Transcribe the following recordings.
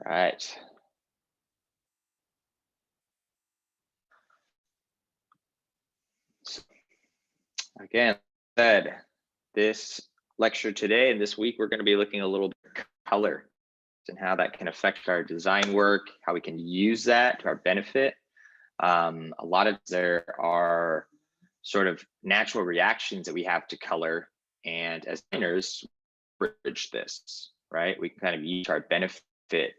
right. So again, said this lecture today and this week, we're going to be looking a little bit at color and how that can affect our design work, how we can use that to our benefit. A lot of there are sort of natural reactions that we have to color, and as designers, bridge this, right? We can kind of use our benefit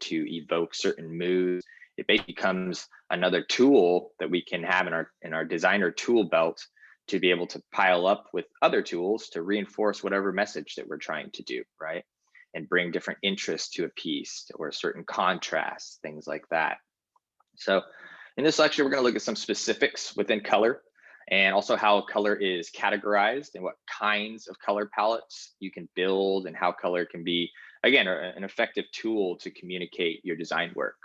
to evoke certain moods. It basically becomes another tool that we can have in our designer tool belt to be able to pile up with other tools to reinforce whatever message that we're trying to do, right? And bring different interests to a piece or certain contrasts, things like that. So in this lecture, we're going to look at some specifics within color and also how color is categorized and what kinds of color palettes you can build and how color can be, again, an effective tool to communicate your design work.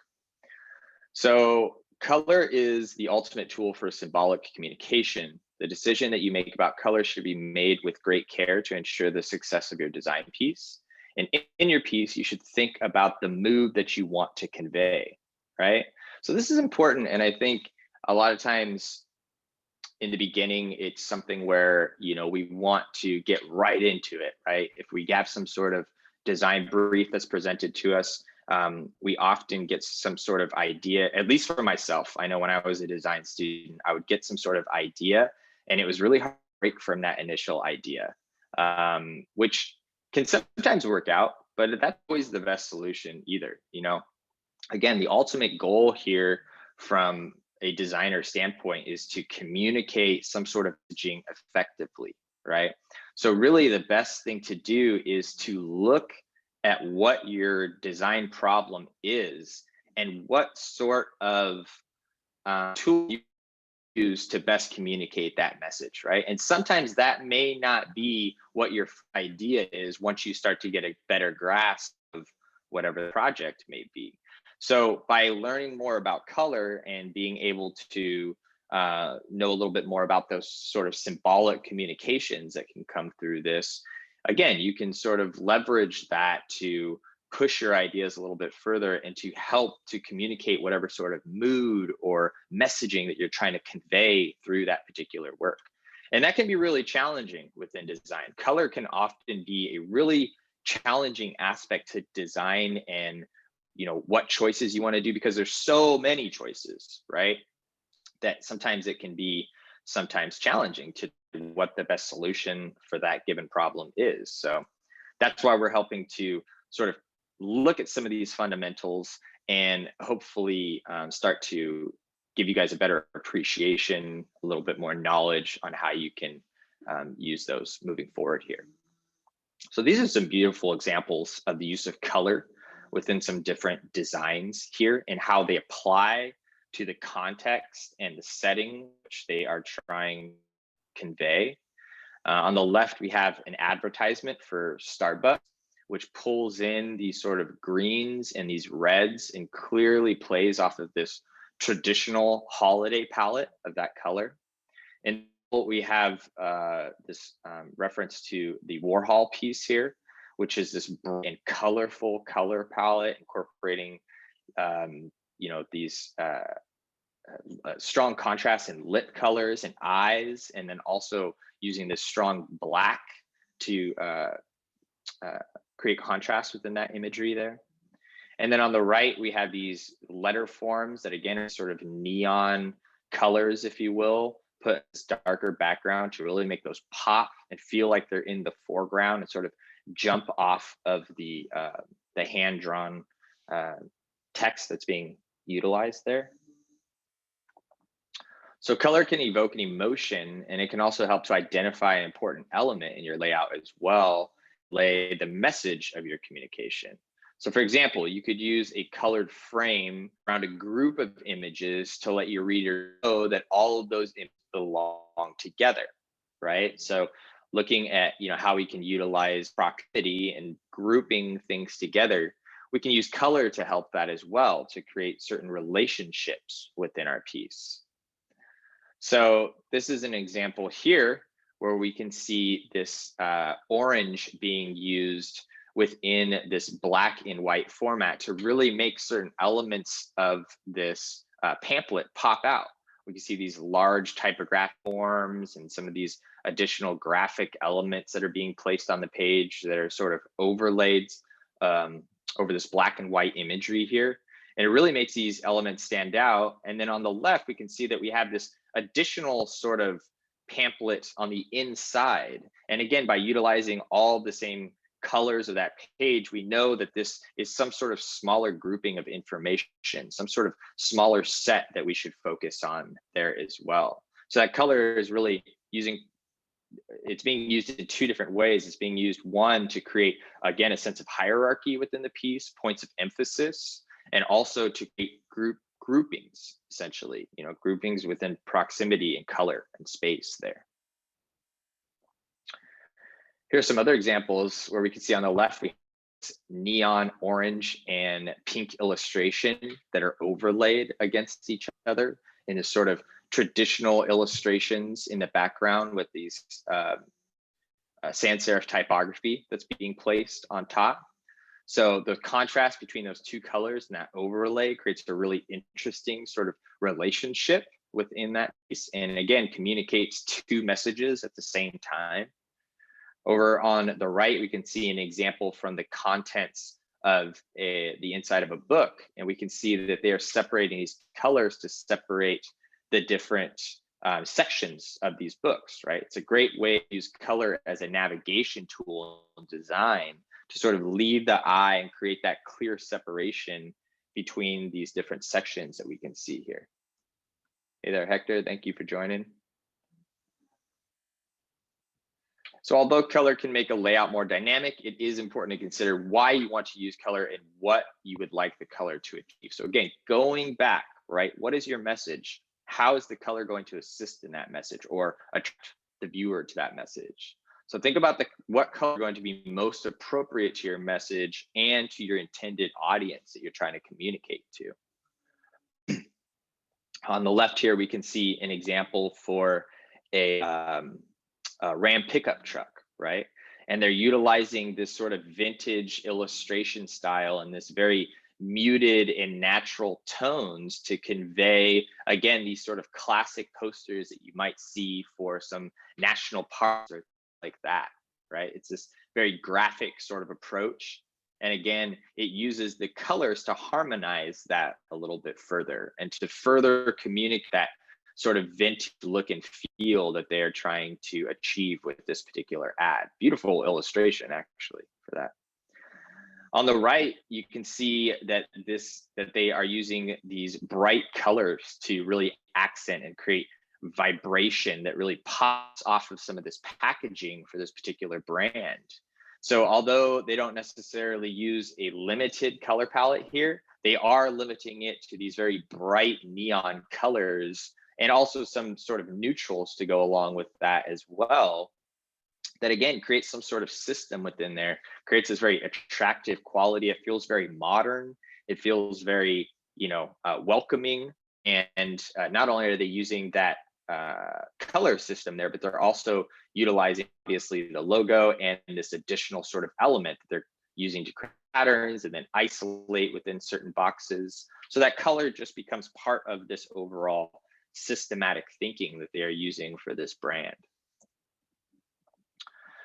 So color is the ultimate tool for symbolic communication. The decision that you make about color should be made with great care to ensure the success of your design piece. And in your piece, you should think about the mood that you want to convey, right? So this is important. And I think a lot of times in the beginning, it's something where, we want to get right into it, right? If we have some sort of design brief that's presented to us, we often get some sort of idea, at least for myself. I know when I was a design student, I would get some sort of idea, and it was really hard to break from that initial idea, which can sometimes work out, but that's always the best solution either. Again, the ultimate goal here from a designer standpoint is to communicate some sort of messaging effectively, right? So really the best thing to do is to look at what your design problem is and what sort of tool you use to best communicate that message, right? And sometimes that may not be what your idea is once you start to get a better grasp of whatever the project may be. So by learning more about color and being able to know a little bit more about those sort of symbolic communications that can come through this, again, you can sort of leverage that to push your ideas a little bit further and to help to communicate whatever sort of mood or messaging that you're trying to convey through that particular work. And that can be really challenging within design. Color can often be a really challenging aspect to design and what choices you want to do, because there's so many choices, right? That sometimes it can be sometimes challenging to what the best solution for that given problem is. So that's why we're helping to sort of look at some of these fundamentals and hopefully start to give you guys a better appreciation, a little bit more knowledge on how you can use those moving forward here. So these are some beautiful examples of the use of color within some different designs here and how they apply to the context and the setting which they are trying to convey. On the left, we have an advertisement for Starbucks, which pulls in these sort of greens and these reds and clearly plays off of this traditional holiday palette of that color. And we have this reference to the Warhol piece here, which is this bright and colorful color palette incorporating, these strong contrast in lip colors and eyes, and then also using this strong black to create contrast within that imagery there. And then on the right, we have these letter forms that again are sort of neon colors, if you will, put this darker background to really make those pop and feel like they're in the foreground and sort of jump off of the hand-drawn text that's being utilized there. So color can evoke an emotion, and it can also help to identify an important element in your layout as well, lay the message of your communication. So for example, you could use a colored frame around a group of images to let your reader know that all of those images belong together, right? So looking at how we can utilize proximity and grouping things together, we can use color to help that as well, to create certain relationships within our piece. So this is an example here where we can see this orange being used within this black and white format to really make certain elements of this pamphlet pop out. We can see these large typographic forms and some of these additional graphic elements that are being placed on the page that are sort of overlaid over this black and white imagery here. And it really makes these elements stand out. And then on the left, we can see that we have this additional sort of pamphlet on the inside. And again, by utilizing all the same colors of that page, we know that this is some sort of smaller grouping of information, some sort of smaller set that we should focus on there as well. So that color is really it's being used in two different ways. It's being used, one, to create, again, a sense of hierarchy within the piece, points of emphasis, and also to create groupings, essentially, groupings within proximity and color and space there. Here's some other examples where we can see on the left, we have neon orange and pink illustration that are overlaid against each other in this sort of traditional illustrations in the background with these sans serif typography that's being placed on top. So the contrast between those two colors and that overlay creates a really interesting sort of relationship within that piece, and again, communicates two messages at the same time. Over on the right, we can see an example from the contents of the inside of a book, and we can see that they are separating these colors to separate the different sections of these books, right? It's a great way to use color as a navigation tool in design to sort of lead the eye and create that clear separation between these different sections that we can see here. Hey there, Hector, thank you for joining. So although color can make a layout more dynamic, it is important to consider why you want to use color and what you would like the color to achieve. So again, going back, right? What is your message? How is the color going to assist in that message or attract the viewer to that message? So think about what color is going to be most appropriate to your message and to your intended audience that you're trying to communicate to. On the left here, we can see an example for a Ram pickup truck, right? And they're utilizing this sort of vintage illustration style and this very muted and natural tones to convey, again, these sort of classic posters that you might see for some national parks or like that, right? It's this very graphic sort of approach. And again, it uses the colors to harmonize that a little bit further and to further communicate that sort of vintage look and feel that they are trying to achieve with this particular ad. Beautiful illustration, actually, for that. On the right, you can see that they are using these bright colors to really accent and create vibration that really pops off of some of this packaging for this particular brand. So although they don't necessarily use a limited color palette here, they are limiting it to these very bright neon colors and also some sort of neutrals to go along with that as well. That again creates some sort of system within there, creates this very attractive quality. It feels very modern. It feels very, welcoming. And not only are they using that color system there, but they're also utilizing obviously the logo and this additional sort of element that they're using to create patterns and then isolate within certain boxes. So that color just becomes part of this overall systematic thinking that they are using for this brand.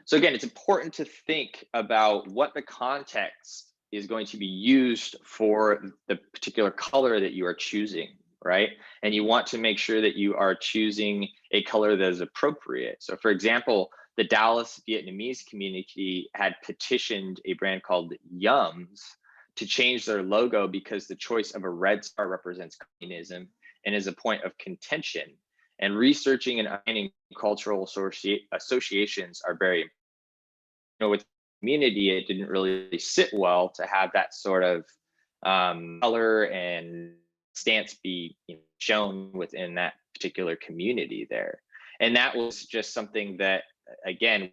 So again, it's important to think about what the context is going to be used for the particular color that you are choosing, right? And you want to make sure that you are choosing a color that is appropriate. So for example, the Dallas Vietnamese community had petitioned a brand called Yums to change their logo because the choice of a red star represents communism and is a point of contention. And researching and finding cultural associations are very important. With community, it didn't really sit well to have that sort of color and stance be shown within that particular community there. And that was just something that, again,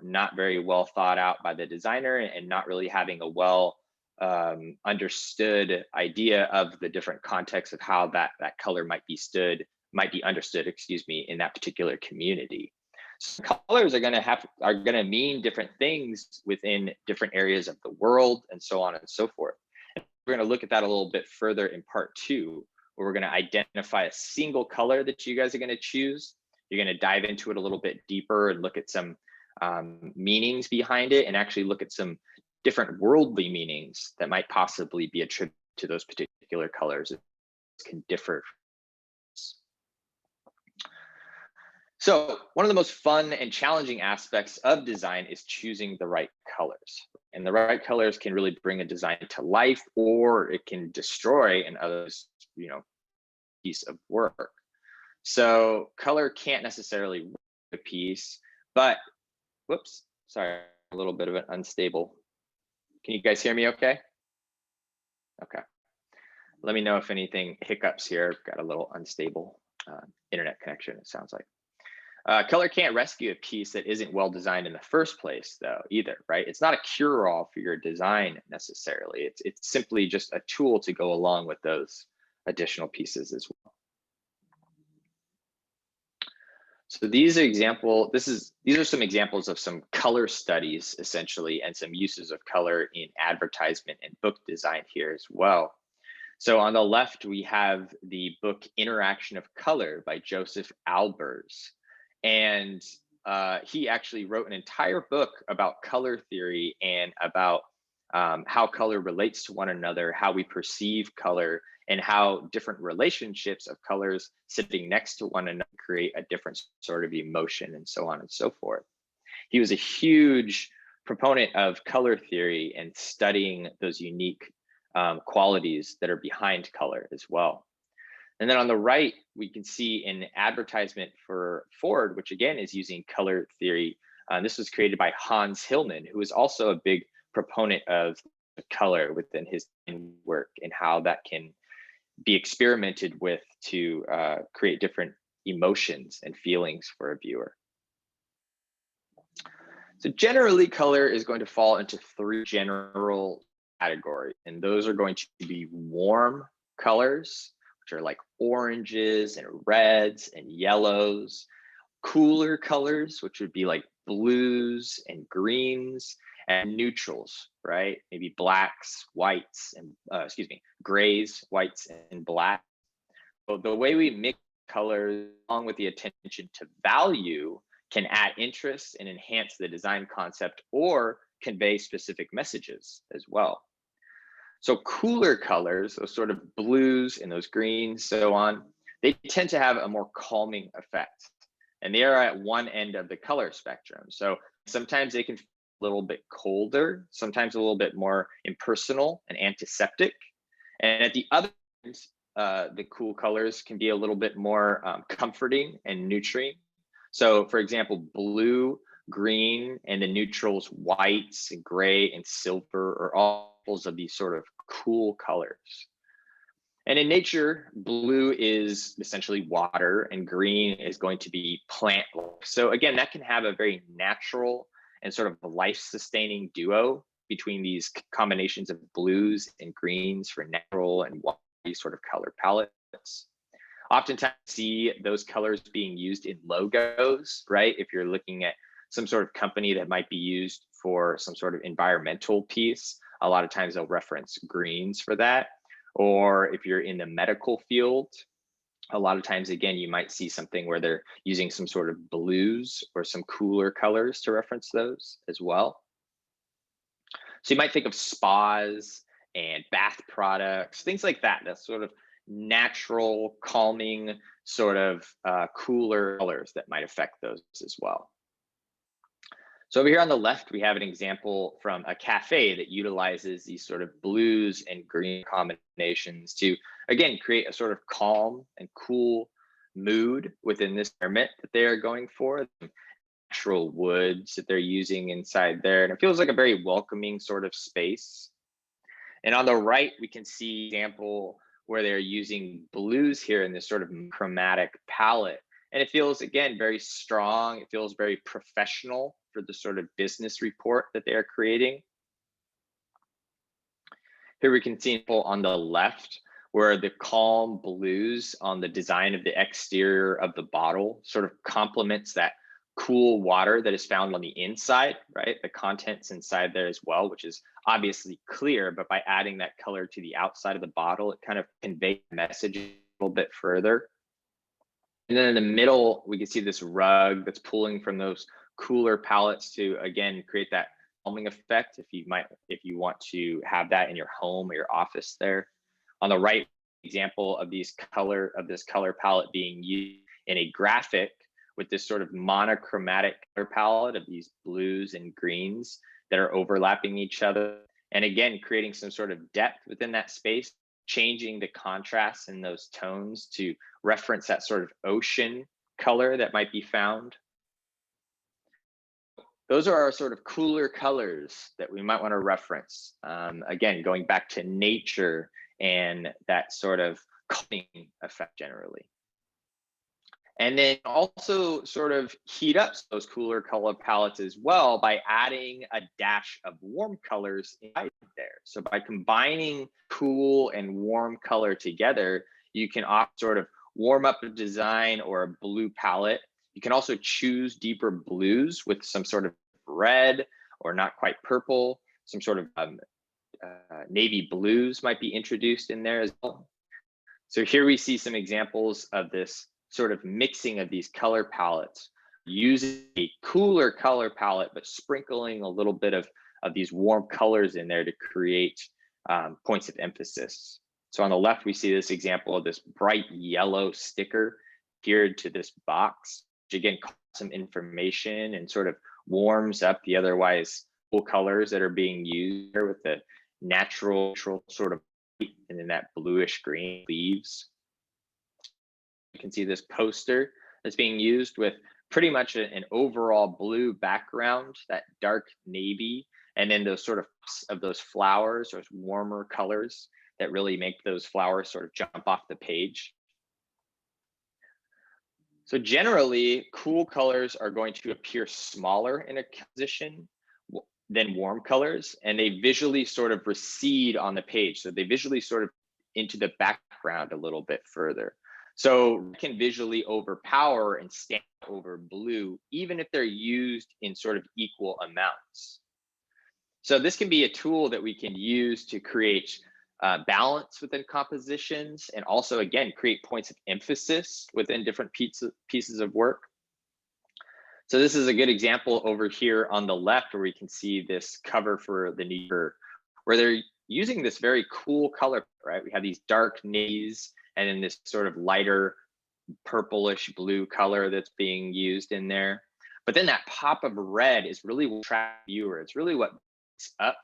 not very well thought out by the designer and not really having a well understood idea of the different contexts of how that color might be understood, in that particular community. So colors are gonna mean different things within different areas of the world, and so on and so forth. And we're gonna look at that a little bit further in part 2, where we're gonna identify a single color that you guys are gonna choose. You're gonna dive into it a little bit deeper and look at some meanings behind it, and actually look at some different worldly meanings that might possibly be attributed to those particular colors. It can differ. So one of the most fun and challenging aspects of design is choosing the right colors. And the right colors can really bring a design to life, or it can destroy an other's, piece of work. So color can't necessarily ruin a piece, but whoops, sorry, a little bit of an unstable. Can you guys hear me okay? Okay. Let me know if anything hiccups here. I've got a little unstable internet connection, it sounds like. Color can't rescue a piece that isn't well designed in the first place, though, either, right? It's not a cure-all for your design necessarily. It's simply just a tool to go along with those additional pieces as well. So these are some examples of some color studies, essentially, and some uses of color in advertisement and book design here as well. So on the left, we have the book Interaction of Color by Joseph Albers. And he actually wrote an entire book about color theory and about how color relates to one another, how we perceive color, and how different relationships of colors sitting next to one another create a different sort of emotion, and so on and so forth. He was a huge proponent of color theory and studying those unique qualities that are behind color as well. And then on the right, we can see an advertisement for Ford, which again is using color theory. This was created by Hans Hillman, who is also a big proponent of color within his work and how that can be experimented with to create different emotions and feelings for a viewer. So generally, color is going to fall into 3 general categories, and those are going to be warm colors, which are like oranges and reds and yellows, cooler colors, which would be like blues and greens, and neutrals, right? Maybe blacks, whites, and grays, whites, and black. So the way we mix colors along with the attention to value can add interest and enhance the design concept or convey specific messages as well. So cooler colors, those sort of blues and those greens, so on, they tend to have a more calming effect. And they are at one end of the color spectrum. So sometimes they can feel a little bit colder, sometimes a little bit more impersonal and antiseptic. And at the other end, the cool colors can be a little bit more comforting and nurturing. So for example, blue, green, and the neutrals, whites, and gray, and silver are all of these sort of cool colors. And in nature, blue is essentially water and green is going to be plant life. So again, that can have a very natural and sort of life-sustaining duo between these combinations of blues and greens for natural and white sort of color palettes. Oftentimes see those colors being used in logos, right? If you're looking at some sort of company that might be used for some sort of environmental piece, a lot of times they'll reference greens for that. Or if you're in the medical field, a lot of times, again, you might see something where they're using some sort of blues or some cooler colors to reference those as well. So you might think of spas and bath products, things like that. That's sort of natural, calming, sort of cooler colors that might affect those as well. So over here on the left, we have an example from a cafe that utilizes these sort of blues and green combinations to, again, create a sort of calm and cool mood within this environment that they are going for. Natural woods that they're using inside there. And it feels like a very welcoming sort of space. And on the right, we can see an example where they're using blues here in this sort of chromatic palette. And it feels, again, very strong. It feels very professional for the sort of business report that they are creating. Here we can see on the left where the calm blues on the design of the exterior of the bottle sort of complements that cool water that is found on the inside, right? The contents inside there as well, which is obviously clear, but by adding that color to the outside of the bottle, it kind of conveys the message a little bit further. And then in the middle, we can see this rug that's pulling from those cooler palettes to, again, create that calming effect if you want to have that in your home or your office there. On the right, example of this color palette being used in a graphic with this sort of monochromatic color palette of these blues and greens that are overlapping each other. And again, creating some sort of depth within that space, changing the contrast in those tones to reference that sort of ocean color that might be found. Those are our sort of cooler colors that we might want to reference. Again, going back to nature and that sort of calming effect generally. And then also sort of heat up those cooler color palettes as well by adding a dash of warm colors inside there. So by combining cool and warm color together, you can sort of warm up a design or a blue palette. You can also choose deeper blues with some sort of red or not quite purple, some sort of navy blues might be introduced in there as well. So here we see some examples of this sort of mixing of these color palettes, using a cooler color palette, but sprinkling a little bit of these warm colors in there to create points of emphasis. So on the left, we see this example of this bright yellow sticker adhered to this box, which again calls some information and sort of warms up the otherwise cool colors that are being used here with the natural sort of and then that bluish green leaves. You can see this poster that's being used with pretty much an overall blue background, that dark navy, and then those sort of those flowers, those warmer colors that really make those flowers sort of jump off the page. So generally, cool colors are going to appear smaller in a composition than warm colors, and they visually sort of recede on the page. So they visually sort of into the background a little bit further. So can visually overpower and stand over blue, even if they're used in sort of equal amounts. So this can be a tool that we can use to create balance within compositions, and also, again, create points of emphasis within different pieces of work. So this is a good example over here on the left, where we can see this cover for the New Yorker, where they're using this very cool color, right? We have these dark navies and then this sort of lighter purplish blue color that's being used in there. But then that pop of red is really what attracts the viewer. It's really what makes up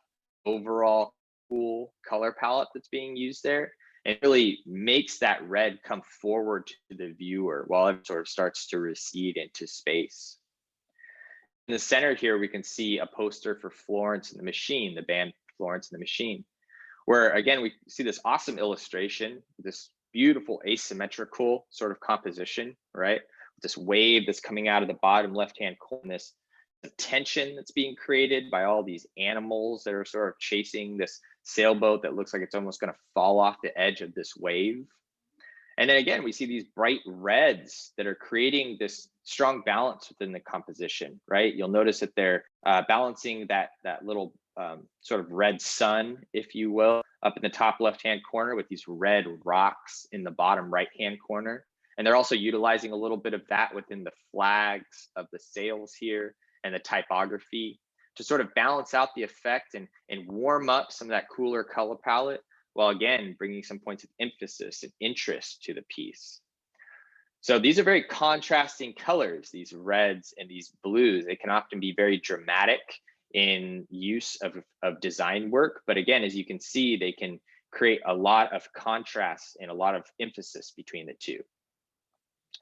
overall cool color palette that's being used there. It really makes that red come forward to the viewer while it sort of starts to recede into space. In the center here, we can see a poster for Florence and the Machine, the band Florence and the Machine, where again, we see this awesome illustration, this beautiful asymmetrical sort of composition, right? This wave that's coming out of the bottom left-hand corner, this tension that's being created by all these animals that are sort of chasing this sailboat that looks like it's almost going to fall off the edge of this wave. And then again, we see these bright reds that are creating this strong balance within the composition, right? You'll notice that they're balancing that little sort of red sun, if you will, up in the top left-hand corner with these red rocks in the bottom right-hand corner. And they're also utilizing a little bit of that within the flags of the sails here and the typography to sort of balance out the effect and warm up some of that cooler color palette, while again, bringing some points of emphasis and interest to the piece. So these are very contrasting colors, these reds and these blues. They can often be very dramatic in use of design work. But again, as you can see, they can create a lot of contrast and a lot of emphasis between the two.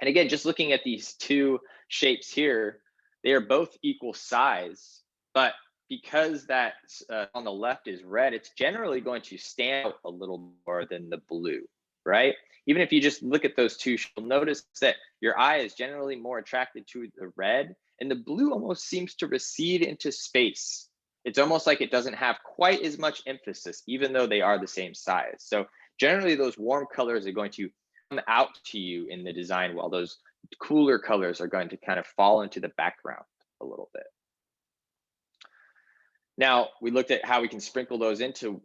And again, just looking at these two shapes here, they are both equal size, but because that on the left is red, it's generally going to stand out a little more than the blue, right? Even if you just look at those two, you'll notice that your eye is generally more attracted to the red, and the blue almost seems to recede into space. It's almost like it doesn't have quite as much emphasis, even though they are the same size. So generally those warm colors are going to come out to you in the design, while those cooler colors are going to kind of fall into the background a little bit. Now, we looked at how we can sprinkle those into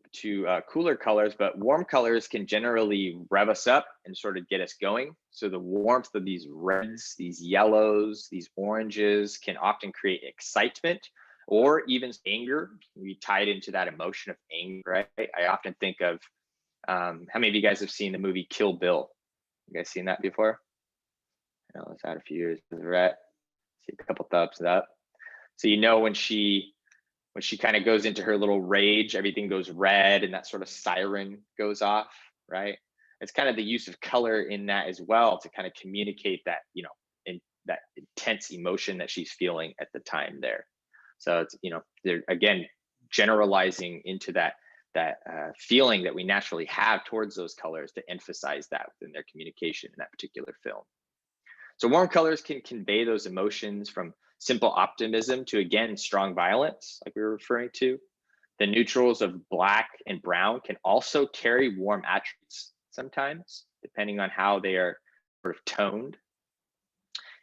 cooler colors, but warm colors can generally rev us up and sort of get us going. So the warmth of these reds, these yellows, these oranges can often create excitement or even anger. We tie it into that emotion of anger, right? I often think of, how many of you guys have seen the movie Kill Bill? You guys seen that before? I know it's out a few years, right? See a couple thumbs up. So you know when she kind of goes into her little rage, everything goes red and that sort of siren goes off, right? It's kind of the use of color in that as well to kind of communicate that, in that intense emotion that she's feeling at the time there. So it's, they're again generalizing into that feeling that we naturally have towards those colors to emphasize that within their communication in that particular film. So warm colors can convey those emotions from simple optimism to, again, strong violence, like we were referring to. The neutrals of black and brown can also carry warm attributes sometimes, depending on how they are sort of toned.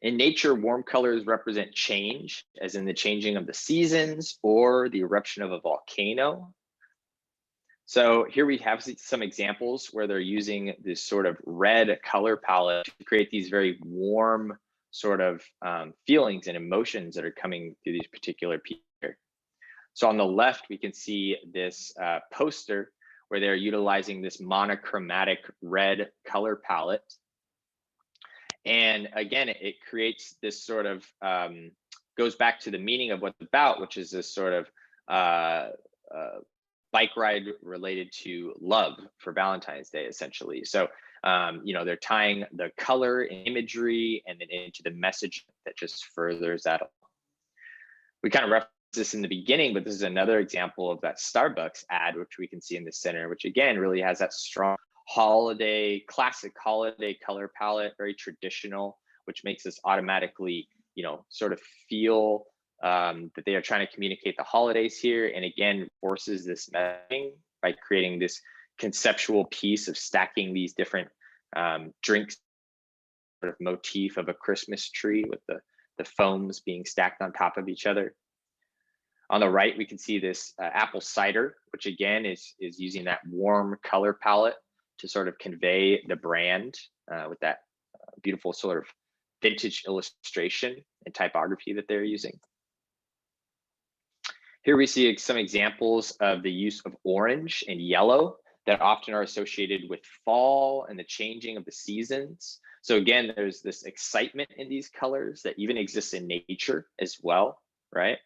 In nature, warm colors represent change, as in the changing of the seasons or the eruption of a volcano. So here we have some examples where they're using this sort of red color palette to create these very warm sort of feelings and emotions that are coming through these particular pieces. So on the left, we can see this poster where they're utilizing this monochromatic red color palette. And again, it creates this sort of, goes back to the meaning of what's about, which is this sort of bike ride related to love for Valentine's Day, essentially. So, they're tying the color and imagery and then into the message that just furthers that. We kind of referenced this in the beginning, but this is another example of that Starbucks ad, which we can see in the center, which again really has that strong classic holiday color palette, very traditional, which makes us automatically, sort of feel that they are trying to communicate the holidays here, and again forces this messaging by creating this conceptual piece of stacking these different drinks, sort of motif of a Christmas tree with the foams being stacked on top of each other. On the right, we can see this apple cider, which again is using that warm color palette to sort of convey the brand with that beautiful sort of vintage illustration and typography that they're using. Here we see some examples of the use of orange and yellow that often are associated with fall and the changing of the seasons. So again, there's this excitement in these colors that even exists in nature as well, right?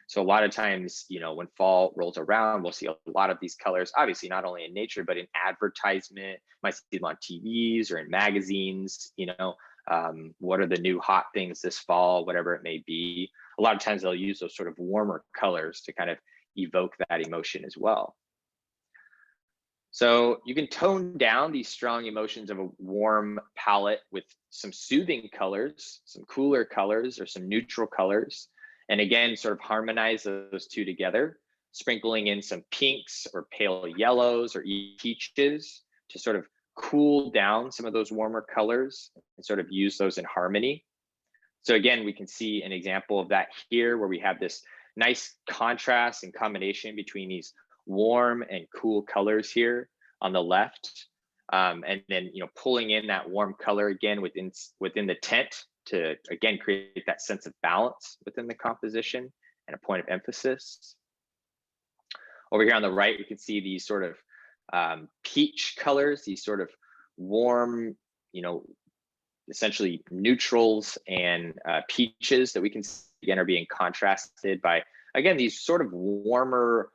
So a lot of times, when fall rolls around, we'll see a lot of these colors, obviously not only in nature, but in advertisement, might see them on TVs or in magazines, what are the new hot things this fall, whatever it may be. A lot of times they'll use those sort of warmer colors to kind of evoke that emotion as well. So you can tone down these strong emotions of a warm palette with some soothing colors, some cooler colors, or some neutral colors. And again, sort of harmonize those two together, sprinkling in some pinks or pale yellows or peaches to sort of cool down some of those warmer colors and sort of use those in harmony. So again, we can see an example of that here where we have this nice contrast and combination between these warm and cool colors here on the left. And then, pulling in that warm color again within the tent to, again, create that sense of balance within the composition and a point of emphasis. Over here on the right, we can see these sort of peach colors, these sort of warm, essentially neutrals and peaches that we can see, again, are being contrasted by, again, these sort of warmer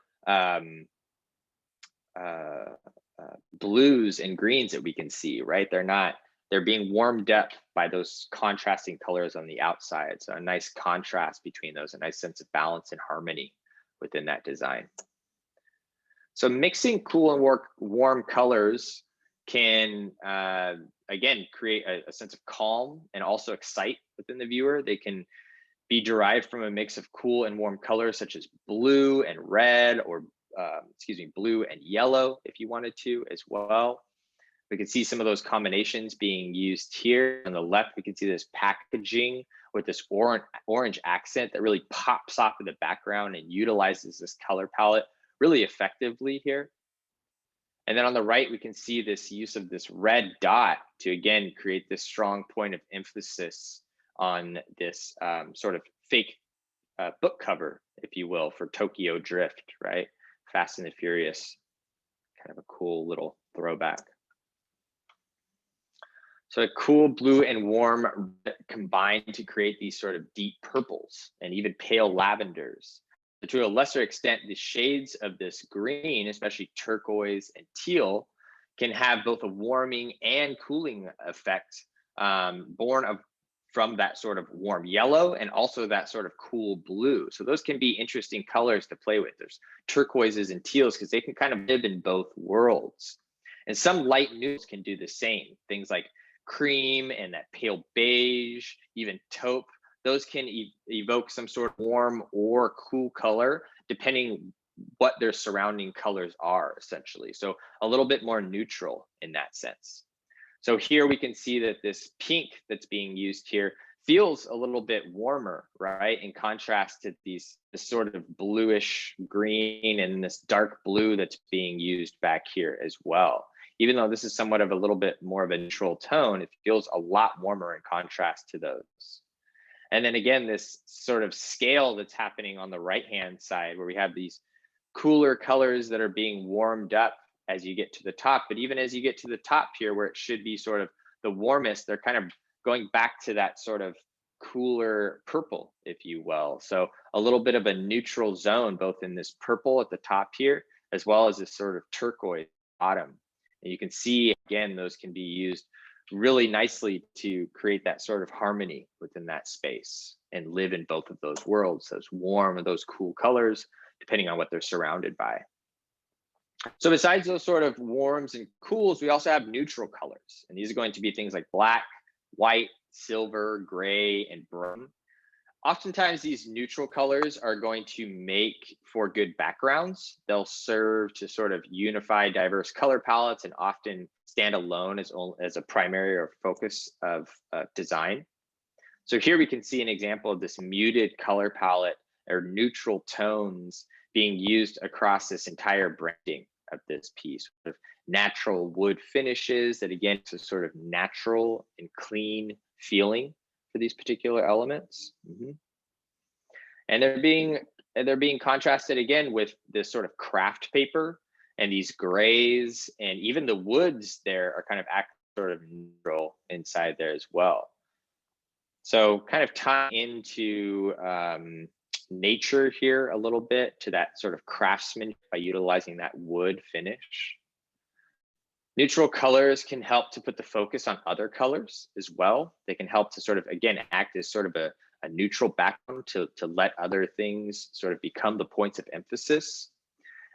blues and greens that we can see, right? They're being warmed up by those contrasting colors on the outside. So a nice contrast between those, a nice sense of balance and harmony within that design. So mixing cool and warm colors can, again, create a sense of calm and also excite within the viewer. They can be derived from a mix of cool and warm colors such as blue and red, or blue and yellow if you wanted to as well. We can see some of those combinations being used here. On the left, we can see this packaging with this orange accent that really pops off of the background and utilizes this color palette really effectively here. And then on the right, we can see this use of this red dot to, again, create this strong point of emphasis on this sort of fake book cover, if you will, for Tokyo Drift, right? Fast and the Furious, kind of a cool little throwback. So a cool blue and warm combine to create these sort of deep purples and even pale lavenders. But to a lesser extent, the shades of this green, especially turquoise and teal, can have both a warming and cooling effect from that sort of warm yellow and also that sort of cool blue. So those can be interesting colors to play with. There's turquoises and teals because they can kind of live in both worlds. And some light neutrals can do the same. Things like cream and that pale beige, even taupe, those can evoke some sort of warm or cool color depending what their surrounding colors are, essentially. So a little bit more neutral in that sense. So here we can see that this pink that's being used here feels a little bit warmer, right? In contrast to this sort of bluish green and this dark blue that's being used back here as well. Even though this is somewhat of a little bit more of a neutral tone, it feels a lot warmer in contrast to those. And then again, this sort of scale that's happening on the right-hand side where we have these cooler colors that are being warmed up as you get to the top. But even as you get to the top here, where it should be sort of the warmest, they're kind of going back to that sort of cooler purple, if you will. So a little bit of a neutral zone, both in this purple at the top here, as well as this sort of turquoise bottom. And you can see, again, those can be used really nicely to create that sort of harmony within that space and live in both of those worlds, those warm and those cool colors, depending on what they're surrounded by. So besides those sort of warms and cools, we also have neutral colors. And these are going to be things like black, white, silver, gray, and brown. Oftentimes these neutral colors are going to make for good backgrounds. They'll serve to sort of unify diverse color palettes and often stand alone as a primary or focus of design. So here we can see an example of this muted color palette or neutral tones being used across this entire branding of this piece with natural wood finishes that, again, is a sort of natural and clean feeling for these particular elements. And they're being contrasted again with this sort of craft paper and these grays, and even the woods there are kind of sort of neutral inside there as well. So kind of tying into nature here a little bit to that sort of craftsmanship by utilizing that wood finish. Neutral colors can help to put the focus on other colors as well. They can help to sort of, again, act as sort of a neutral background to let other things sort of become the points of emphasis.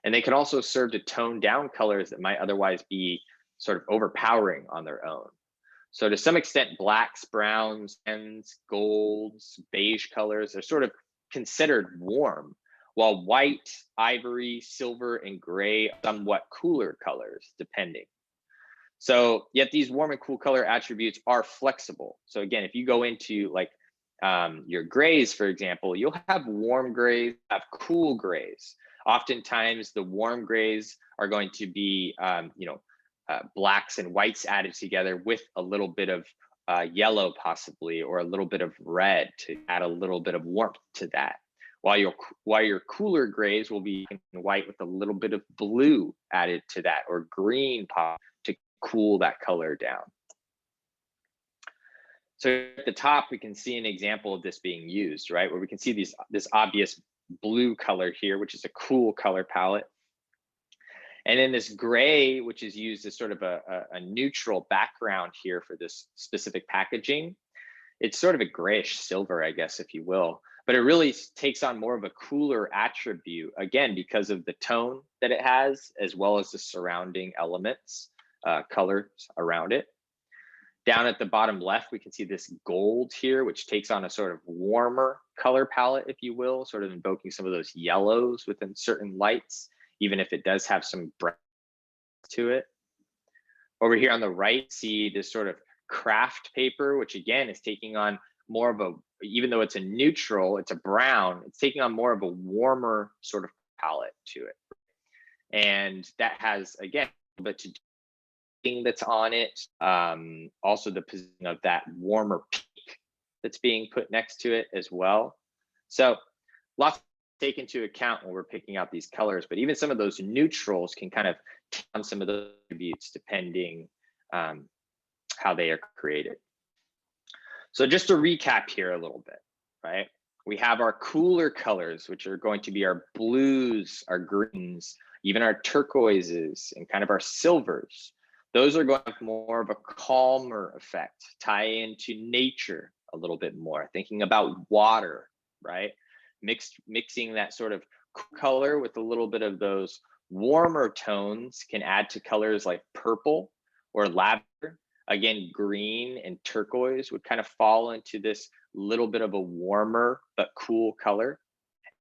And they can also serve to tone down colors that might otherwise be sort of overpowering on their own. So to some extent, blacks, browns, tans, golds, beige colors are sort of considered warm, while white, ivory, silver, and gray are somewhat cooler colors, depending. So yet these warm and cool color attributes are flexible. So again, if you go into like your grays, for example, you'll have warm grays, have cool grays. Oftentimes the warm grays are going to be, blacks and whites added together with a little bit of yellow possibly, or a little bit of red to add a little bit of warmth to that. While your cooler grays will be white with a little bit of blue added to that, or green pop to cool that color down. So at the top, we can see an example of this being used, right? Where we can see this obvious blue color here, which is a cool color palette. And then this gray, which is used as sort of a neutral background here for this specific packaging. It's sort of a grayish silver, I guess, if you will, but it really takes on more of a cooler attribute, again, because of the tone that it has, as well as the surrounding elements, colors around it. Down at the bottom left, we can see this gold here, which takes on a sort of warmer color palette, if you will, sort of invoking some of those yellows within certain lights, even if it does have some brightness to it. Over here on the right, see this sort of craft paper, which again is taking on more of a, even though it's a neutral, it's a brown, it's taking on more of a warmer sort of palette to it. And that has, again, but to thing that's on it, also the position of that warmer peak that's being put next to it as well. So lots to take into account when we're picking out these colors, but even some of those neutrals can kind of take on some of the attributes depending how they are created. So just to recap here a little bit, right? We have our cooler colors, which are going to be our blues, our greens, even our turquoises, and kind of our silvers. Those are going to have more of a calmer effect, tie into nature a little bit more, thinking about water, right? Mixing that sort of color with a little bit of those warmer tones can add to colors like purple or lavender. Again, green and turquoise would kind of fall into this little bit of a warmer but cool color.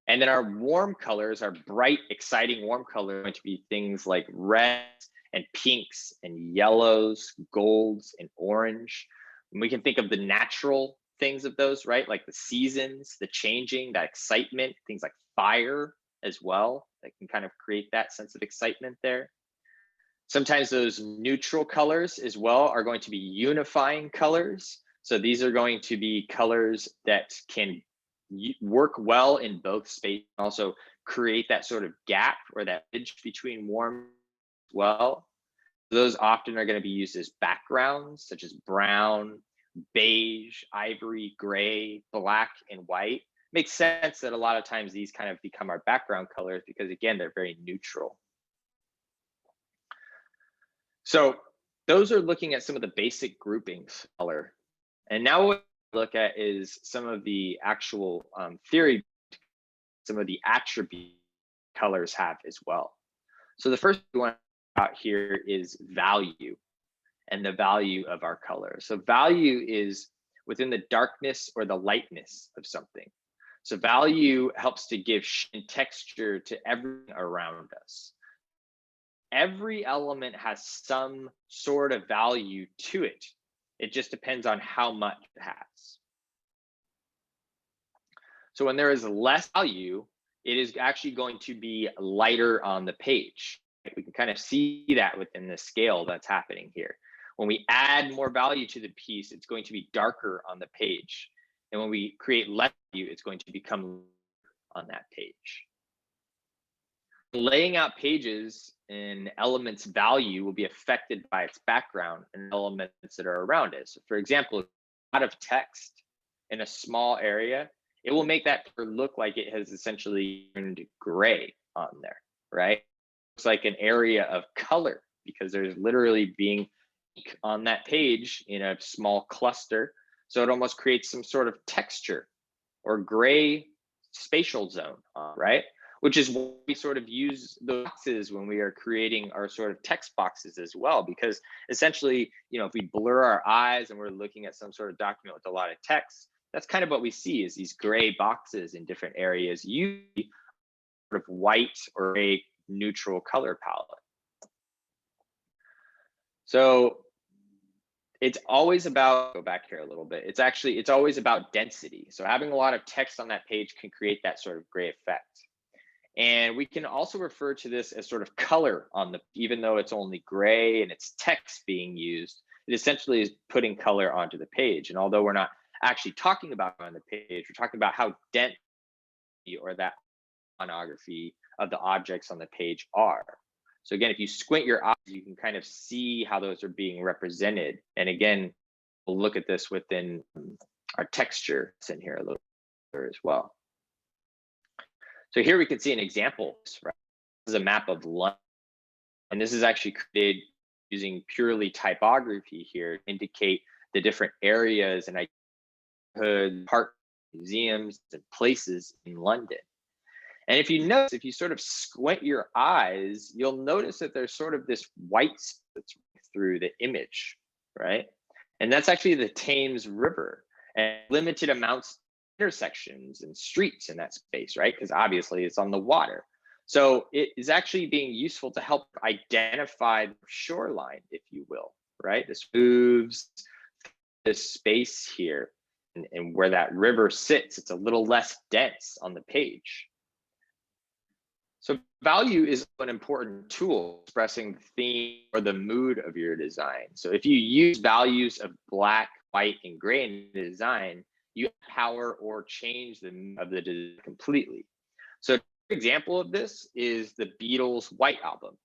And then our warm colors, our bright, exciting warm color, are going to be things like reds and pinks and yellows, golds and orange. And we can think of the natural things of those, right? Like the seasons, the changing, that excitement, things like fire as well, that can kind of create that sense of excitement there. Sometimes those neutral colors as well are going to be unifying colors. So these are going to be colors that can work well in both spaces, also create that sort of gap or that bridge between warm as well. Those often are going to be used as backgrounds, such as brown, beige, ivory, gray, black, and white. Makes sense that a lot of times these kind of become our background colors because, again, they're very neutral. So those are looking at some of the basic groupings color. And now what we look at is some of the actual theory, some of the attribute colors have as well. So the first one out here is value and the value of our color. So value is within the darkness or the lightness of something. So value helps to give texture to everything around us. Every element has some sort of value to it. It just depends on how much it has. So when there is less value, it is actually going to be lighter on the page. We can kind of see that within the scale that's happening here. When we add more value to the piece, it's going to be darker on the page. And when we create less value, it's going to become on that page. Laying out pages and elements' value will be affected by its background and elements that are around it. So for example, a lot of text in a small area, it will make that look like it has essentially turned gray on there, right? It's like an area of color because there's literally being ink on that page in a small cluster. So it almost creates some sort of texture or gray spatial zone, right? Which is what we sort of use the boxes when we are creating our sort of text boxes as well, because essentially, you know, if we blur our eyes and we're looking at some sort of document with a lot of text, that's kind of what we see is these gray boxes in different areas, usually sort of white or a neutral color palette. So it's always about, go back here a little bit, it's always about density. So having a lot of text on that page can create that sort of gray effect. And we can also refer to this as sort of color on the, even though it's only gray and it's text being used, it essentially is putting color onto the page. And although we're not actually talking about on the page, we're talking about how dense or that iconography of the objects on the page are. So again, if you squint your eyes, you can kind of see how those are being represented. And again, we'll look at this within our texture in here a little bit as well. So here we can see an example, right? This is a map of London. And this is actually created using purely typography here to indicate the different areas and neighborhoods, parks, museums, and places in London. And if you notice, if you sort of squint your eyes, you'll notice that there's sort of this white spot through the image, right? And that's actually the Thames River and limited amounts intersections and streets in that space, right? Because obviously it's on the water. So it is actually being useful to help identify the shoreline, if you will, right? This moves this space here, and where that river sits, it's a little less dense on the page. So value is an important tool expressing the theme or the mood of your design. So if you use values of black, white, and gray in the design, you empower or change the mood of the design completely. So an example of this is the Beatles' White Album.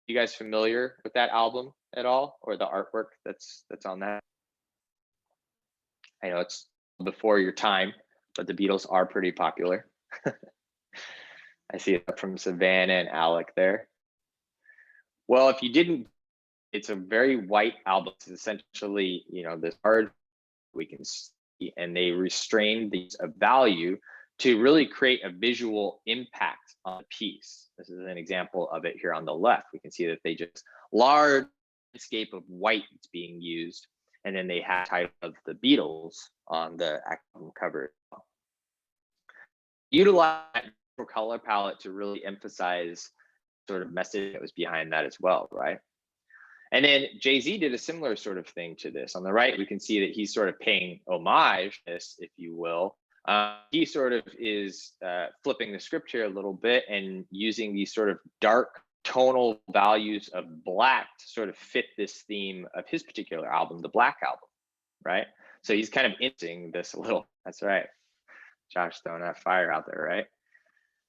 You guys familiar with that album at all, or the artwork that's on that? I know it's before your time, but the Beatles are pretty popular. I see it from Savannah and Alec there. Well, if you didn't, it's a very white album. It's essentially, this card we can see, and they restrain these of value to really create a visual impact on the piece. This is an example of it here on the left. We can see that they just large landscape of white that's being used, and then they have title of the Beatles on the album cover. Utilize that color palette to really emphasize sort of message that was behind that as well, right? And then Jay-Z did a similar sort of thing to this. On the right, we can see that he's sort of paying homage, if you will. He sort of is flipping the script here a little bit and using these sort of dark tonal values of black to sort of fit this theme of his particular album, the Black Album, right? So he's kind of inting this a little. That's right. Josh throwing that fire out there, right?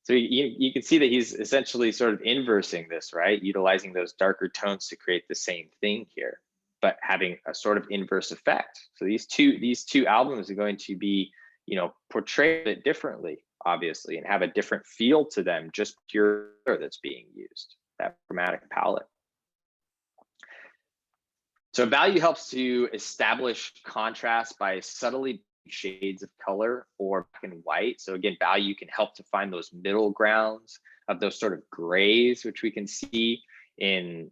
So you can see that he's essentially sort of inversing this, right? Utilizing those darker tones to create the same thing here, but having a sort of inverse effect. So these two albums are going to be, portrayed it differently, obviously, and have a different feel to them, just pure that's being used, that chromatic palette. So value helps to establish contrast by subtly shades of color or black and white. So again, value can help to find those middle grounds of those sort of grays, which we can see in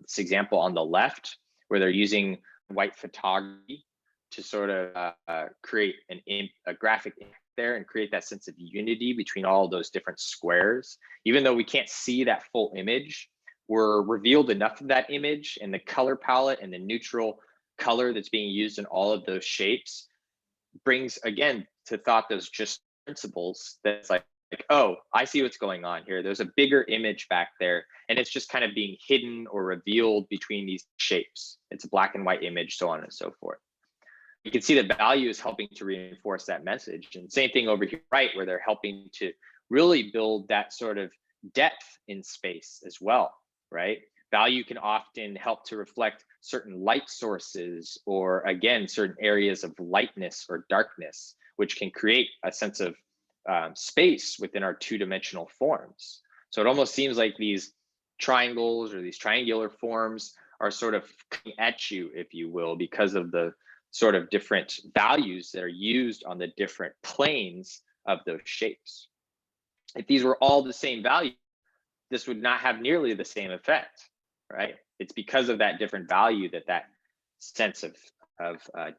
this example on the left, where they're using white photography to sort of create a graphic there and create that sense of unity between all those different squares. Even though we can't see that full image, we're revealed enough of that image, and the color palette and the neutral color that's being used in all of those shapes brings again to thought those just principles that's like, oh, I see what's going on here. There's a bigger image back there, and it's just kind of being hidden or revealed between these shapes. It's a black and white image, so on and so forth. You can see that value is helping to reinforce that message. And same thing over here, right, where they're helping to really build that sort of depth in space as well, right? Value can often help to reflect certain light sources, or again, certain areas of lightness or darkness, which can create a sense of space within our two-dimensional forms. So it almost seems like these triangles or these triangular forms are sort of coming at you, if you will, because of the sort of different values that are used on the different planes of those shapes. If these were all the same value, this would not have nearly the same effect, right? It's because of that different value that sense of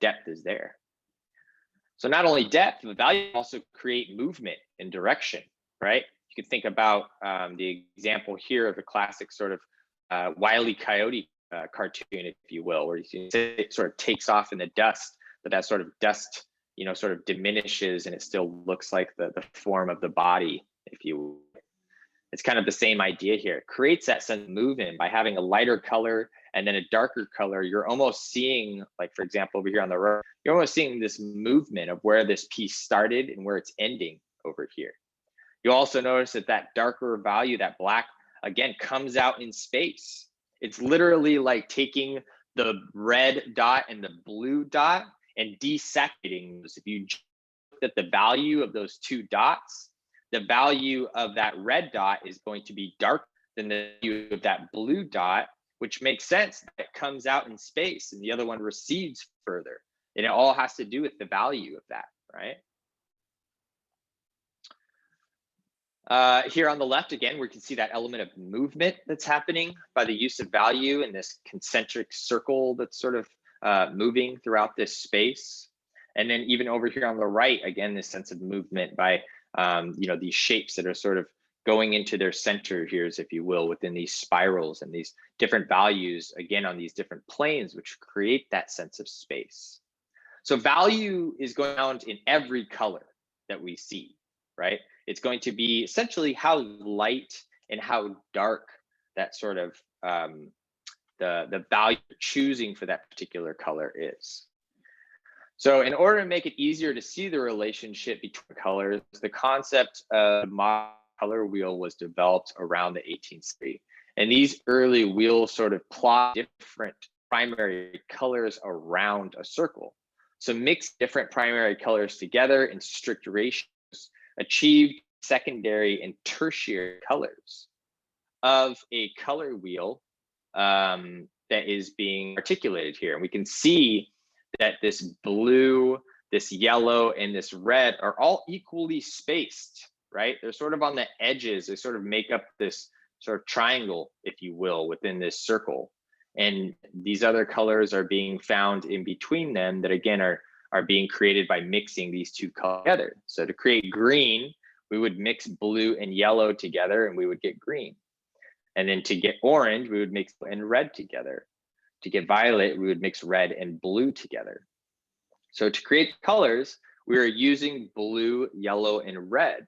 depth is there. So not only depth, but value also create movement and direction, right? You could think about the example here of the classic sort of Wile E. Coyote cartoon, if you will, where it sort of takes off in the dust, but that sort of dust, sort of diminishes and it still looks like the form of the body, if you will. It's kind of the same idea here. It creates that sense of movement by having a lighter color and then a darker color. You're almost seeing, like, for example, over here on the right, you're almost seeing this movement of where this piece started and where it's ending over here. You also notice that darker value, that black, again, comes out in space. It's literally like taking the red dot and the blue dot and desaturating those. If you look at the value of those two dots, the value of that red dot is going to be darker than the value of that blue dot, which makes sense. It comes out in space and the other one recedes further. And it all has to do with the value of that, right? Here on the left, again, we can see that element of movement that's happening by the use of value in this concentric circle that's sort of moving throughout this space. And then even over here on the right, again, this sense of movement by these shapes that are sort of going into their center here, if you will, within these spirals and these different values, again, on these different planes, which create that sense of space. So value is going on in every color that we see, right? It's going to be essentially how light and how dark that sort of the value you're choosing for that particular color is. So in order to make it easier to see the relationship between colors, the concept of modern color wheel was developed around the 18th century. And these early wheels sort of plot different primary colors around a circle. So mix different primary colors together in strict ratios, achieved secondary and tertiary colors of a color wheel that is being articulated here. And we can see that this blue, this yellow, and this red are all equally spaced, right? They're sort of on the edges. They sort of make up this sort of triangle, if you will, within this circle. And these other colors are being found in between them that, again, are being created by mixing these two colors together. So to create green, we would mix blue and yellow together and we would get green. And then to get orange, we would mix and red together. To get violet, we would mix red and blue together. So to create colors, we are using blue, yellow, and red.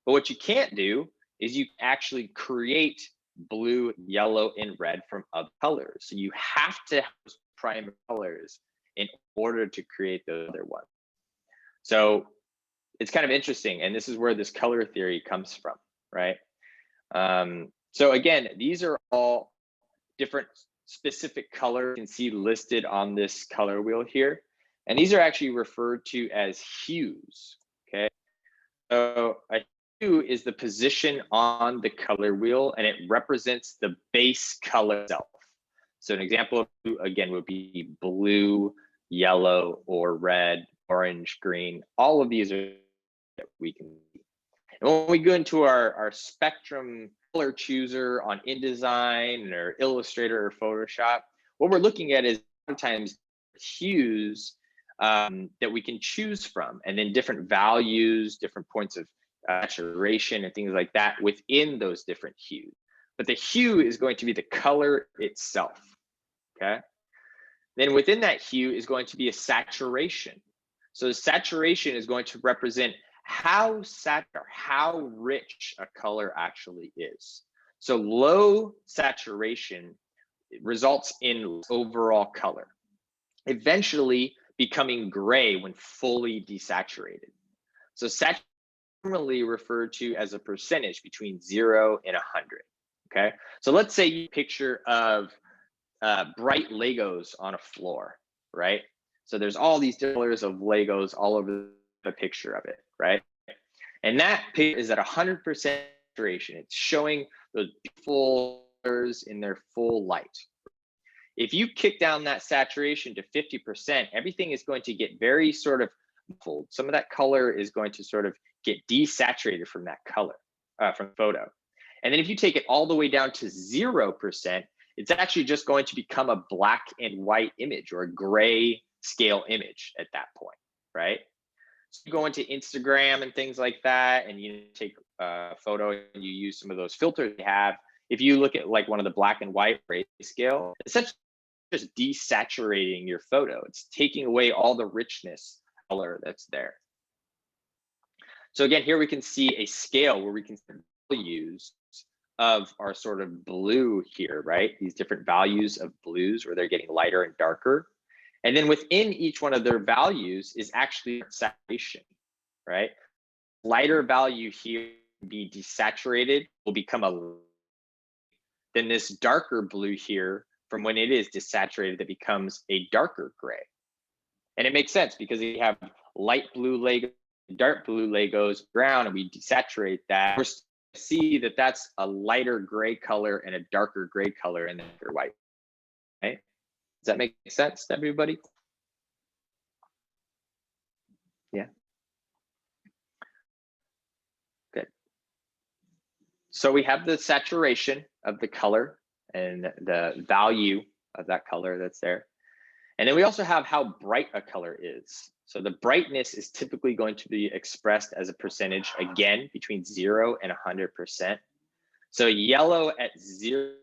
But what you can't do is you actually create blue, yellow, and red from other colors. So you have to have those primary colors in order to create the other ones. So it's kind of interesting, and this is where this color theory comes from, right? So again, these are all different specific colors you can see listed on this color wheel here. And these are actually referred to as hues, okay? So a hue is the position on the color wheel and it represents the base color itself. So an example of hue, again, would be blue, yellow, or red, orange, green. All of these are that we can see. And when we go into our spectrum color chooser on InDesign or Illustrator or Photoshop, what we're looking at is sometimes hues that we can choose from, and then different values, different points of saturation and things like that within those different hues. But the hue is going to be the color itself, okay? Then within that hue is going to be a saturation. So the saturation is going to represent how rich a color actually is. So low saturation results in overall color, eventually becoming gray when fully desaturated. So saturation is normally referred to as a percentage between 0 and 100, okay? So let's say you picture of bright Legos on a floor, right? So there's all these colors of Legos all over the picture of it, right? And that picture is at 100% saturation. It's showing those beautiful colors in their full light. If you kick down that saturation to 50%, everything is going to get very sort of muffled. Some of that color is going to sort of get desaturated from that color, from the photo. And then if you take it all the way down to 0%, it's actually just going to become a black and white image or a gray scale image at that point, right? So you go into Instagram and things like that, and you take a photo and you use some of those filters they have. If you look at like one of the black and white grayscale, it's essentially just desaturating your photo. It's taking away all the richness color that's there. So again, here we can see a scale where we can use of our sort of blue here, right? These different values of blues where they're getting lighter and darker. And then within each one of their values is actually saturation, right? Lighter value here be desaturated, will become a, then this darker blue here from when it is desaturated, that becomes a darker gray. And it makes sense because you have light blue Legos, dark blue Legos, brown, and we desaturate that. We're see that that's a lighter gray color and a darker gray color and then white, right? Does that make sense to everybody? Yeah. Good. So we have the saturation of the color and the value of that color that's there. And then we also have how bright a color is. So the brightness is typically going to be expressed as a percentage, again, between 0 and 100%. So yellow at 0%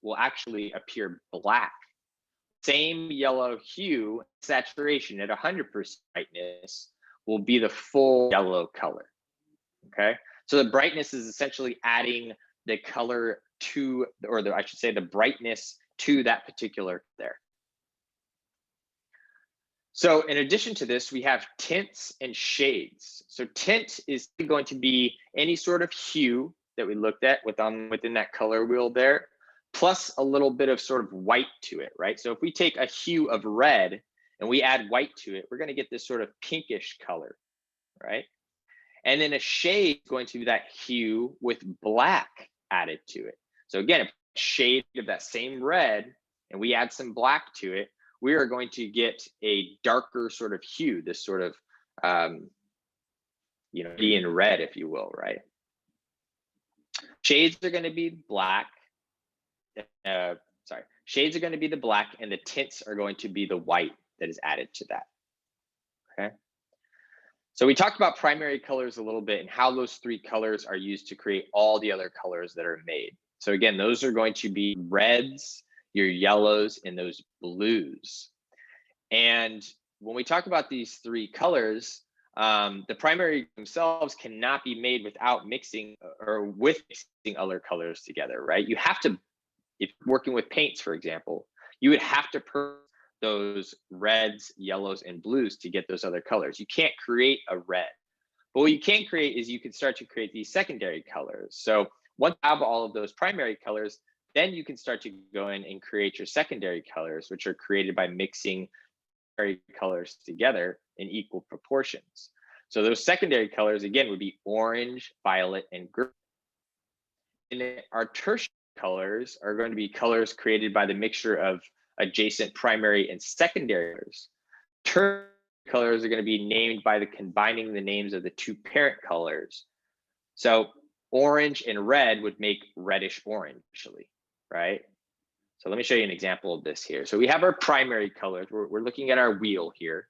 will actually appear black. Same yellow hue, saturation at 100% brightness will be the full yellow color, okay? So the brightness is essentially adding the color to, I should say the brightness to that particular there. So in addition to this, we have tints and shades. So tint is going to be any sort of hue that we looked at within that color wheel there, plus a little bit of sort of white to it, right? So if we take a hue of red and we add white to it, we're going to get this sort of pinkish color, right? And then a shade is going to be that hue with black added to it. So again, a shade of that same red and we add some black to it, we are going to get a darker sort of hue, this sort of, being red, if you will, right? Shades are going to be black. Shades are going to be the black and the tints are going to be the white that is added to that, okay? So we talked about primary colors a little bit and how those three colors are used to create all the other colors that are made. So again, those are going to be reds, your yellows, and those blues. And when we talk about these three colors, the primary themselves cannot be made without mixing or with mixing other colors together, right? You have to, if you're working with paints, for example, you would have to put those reds, yellows, and blues to get those other colors. You can't create a red. But what you can create is you can start to create these secondary colors. So once you have all of those primary colors, then you can start to go in and create your secondary colors, which are created by mixing primary colors together in equal proportions. So those secondary colors, again, would be orange, violet, and green. And our tertiary colors are going to be colors created by the mixture of adjacent primary and secondary colors. Tertiary colors are going to be named by the combining the names of the two parent colors. So orange and red would make reddish orange, actually, right? So let me show you an example of this here. So we have our primary colors. We're looking at our wheel here.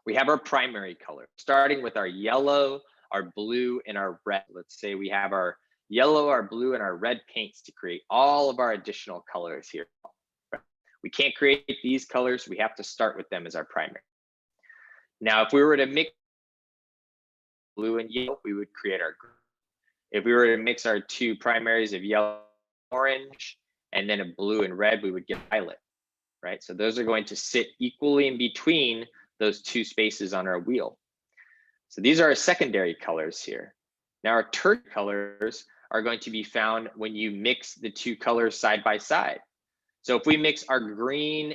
We have our primary color, starting with our yellow, our blue, and our red. Let's say we have our yellow, our blue, and our red paints to create all of our additional colors here. We can't create these colors. We have to start with them as our primary. Now, if we were to mix blue and yellow, we would create our green. If we were to mix our two primaries of yellow and orange, and then a blue and red, we would get violet, right? So those are going to sit equally in between those two spaces on our wheel. So these are our secondary colors here. Now our tertiary colors are going to be found when you mix the two colors side by side. So if we mix our green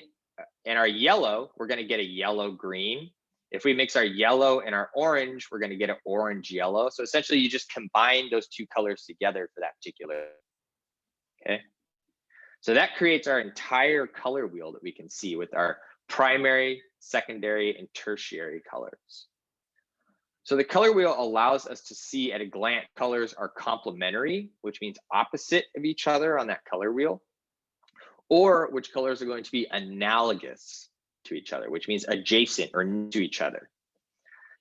and our yellow, we're going to get a yellow green. If we mix our yellow and our orange, we're going to get an orange yellow. So essentially you just combine those two colors together for that particular, okay? So that creates our entire color wheel that we can see with our primary, secondary, and tertiary colors. So the color wheel allows us to see at a glance colors are complementary, which means opposite of each other on that color wheel, or which colors are going to be analogous to each other, which means adjacent or near to each other.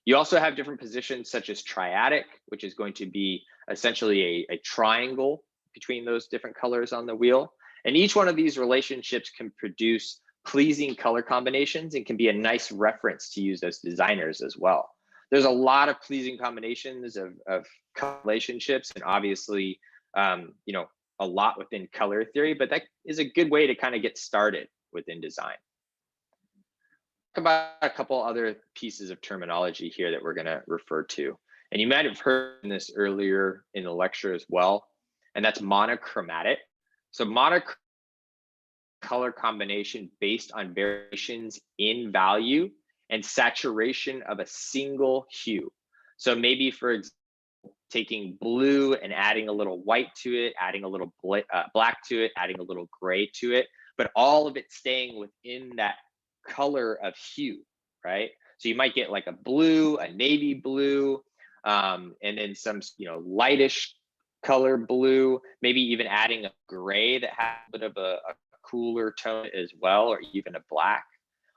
You also have different positions such as triadic, which is going to be essentially a triangle between those different colors on the wheel. And each one of these relationships can produce pleasing color combinations and can be a nice reference to use as designers as well. There's a lot of pleasing combinations of relationships, and obviously, a lot within color theory, but that is a good way to kind of get started within design. Talk about a couple other pieces of terminology here that we're going to refer to. And you might have heard this earlier in the lecture as well, and that's monochromatic. So monochromatic color combination based on variations in value and saturation of a single hue. So maybe, for example, taking blue and adding a little white to it, adding a little black to it, adding a little gray to it, but all of it staying within that color of hue, right? So you might get like a blue, a navy blue, and then some, lightish color blue, maybe even adding a gray that has a bit of a cooler tone as well, or even a black.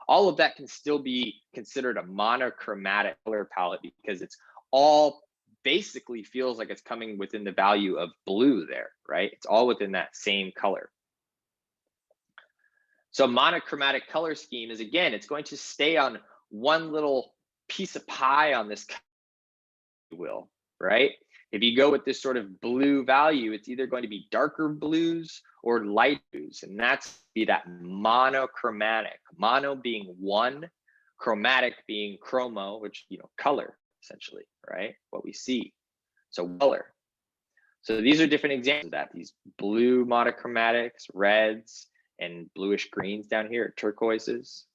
all of that can still be considered a monochromatic color palette because it's all basically feels like it's coming within the value of blue there, right? It's all within that same color. So monochromatic color scheme is, again, it's going to stay on one little piece of pie on this, will, right? If you go with this sort of blue value, it's either going to be darker blues or light blues, and that's be that monochromatic. Mono being one, chromatic being chromo, which, you know, color essentially, right? What we see. So color. So these are different examples of that. These blue monochromatics, reds, and bluish greens down here, turquoises.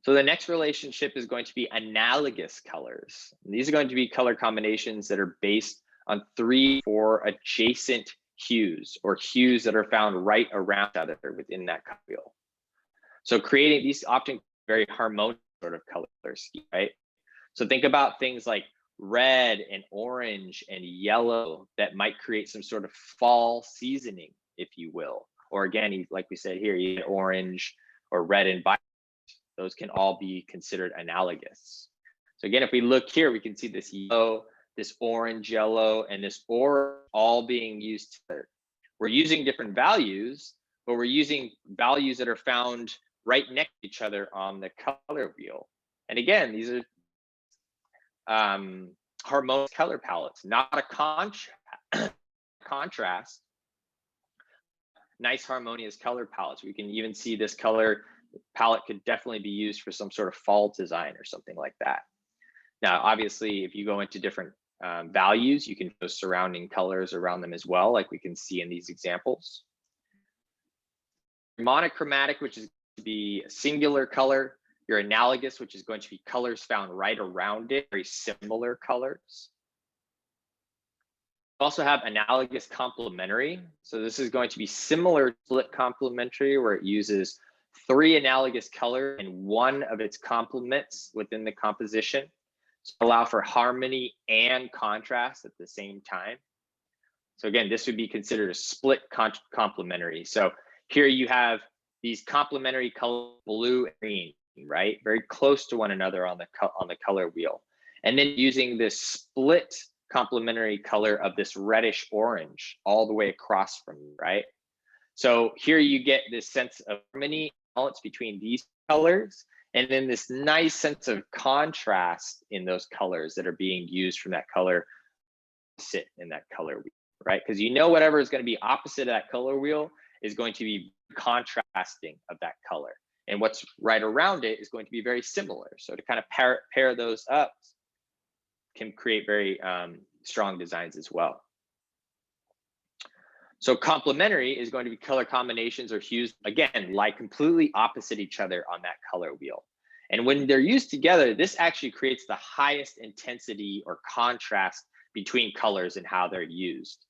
So the next relationship is going to be analogous colors. And these are going to be color combinations that are based on 3 or 4 adjacent hues, or hues that are found right around each other within that color wheel. So creating these often very harmonious sort of color scheme, right? So think about things like red and orange and yellow that might create some sort of fall seasoning, if you will. Or again, like we said here, you get orange or red and violet. Those can all be considered analogous. So again, if we look here, we can see this yellow, this orange yellow, and this orange all being used together. We're using different values, but we're using values that are found right next to each other on the color wheel. And again, these are harmonious color palettes, not a contrast. Nice harmonious color palettes. We can even see this color palette could definitely be used for some sort of fall design or something like that. Now, obviously, if you go into different values, you can put surrounding colors around them as well, like we can see in these examples. Monochromatic, which is going to be a singular color. Your analogous, which is going to be colors found right around it, very similar colors. We also have analogous complementary. So this is going to be similar to split complementary, where it uses 3 analogous colors and 1 of its complements within the composition to allow for harmony and contrast at the same time. So again, this would be considered a split complementary. So here you have these complementary colors, blue and green, right? Very close to one another on the color wheel. And then using this split complementary color of this reddish orange all the way across from you, right? So here you get this sense of harmony, balance between these colors, and then this nice sense of contrast in those colors that are being used from that color sit in that color wheel, right? Because you know whatever is going to be opposite of that color wheel is going to be contrasting of that color, and what's right around it is going to be very similar. So to kind of pair those up can create very strong designs as well. So complementary is going to be color combinations or hues, again, lie completely opposite each other on that color wheel. And when they're used together, this actually creates the highest intensity or contrast between colors and how they're used.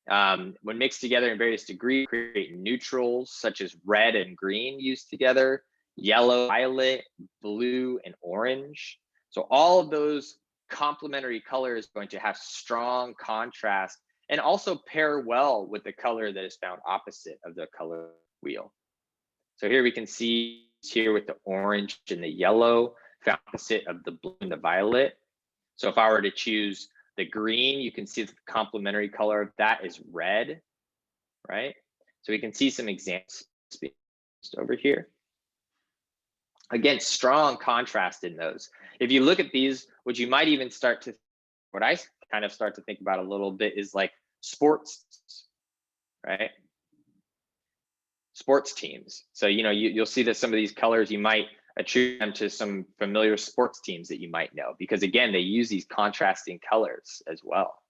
When mixed together in various degrees, create neutrals such as red and green used together, yellow, violet, blue, and orange. So all of those complementary colors are going to have strong contrast and also pair well with the color that is found opposite of the color wheel. So here we can see here with the orange and the yellow found opposite of the blue and the violet. So if I were to choose the green, you can see the complementary color of that is red, right? So we can see some examples over here. Again, strong contrast in those. If you look at these, what you might even start to, what I kind of start to think about a little bit is like sports, right? Sports teams. So, you know, you'll see that some of these colors, you might attribute them to some familiar sports teams that you might know, because again, they use these contrasting colors as well.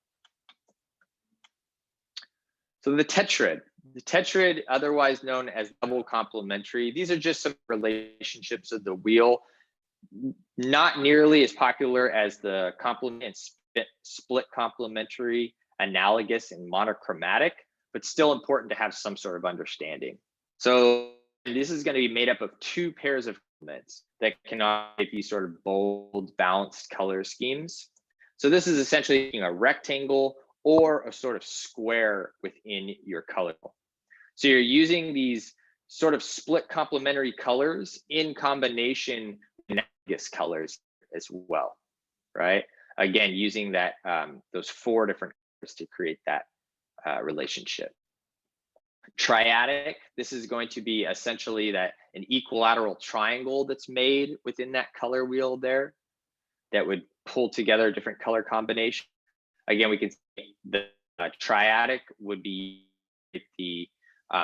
So the tetrad, otherwise known as double complementary, these are just some relationships of the wheel, not nearly as popular as the complement and split complementary, analogous, and monochromatic, but still important to have some sort of understanding. So this is going to be made up of 2 pairs of complements that can give you sort of bold, balanced color schemes. So this is essentially a rectangle or a sort of square within your color. So you're using these sort of split complementary colors in combination with analogous colors as well, right? Again, using that those 4 different colors to create that relationship. Triadic, this is going to be essentially that an equilateral triangle that's made within that color wheel there that would pull together different color combinations. Again, we can see the triadic would be the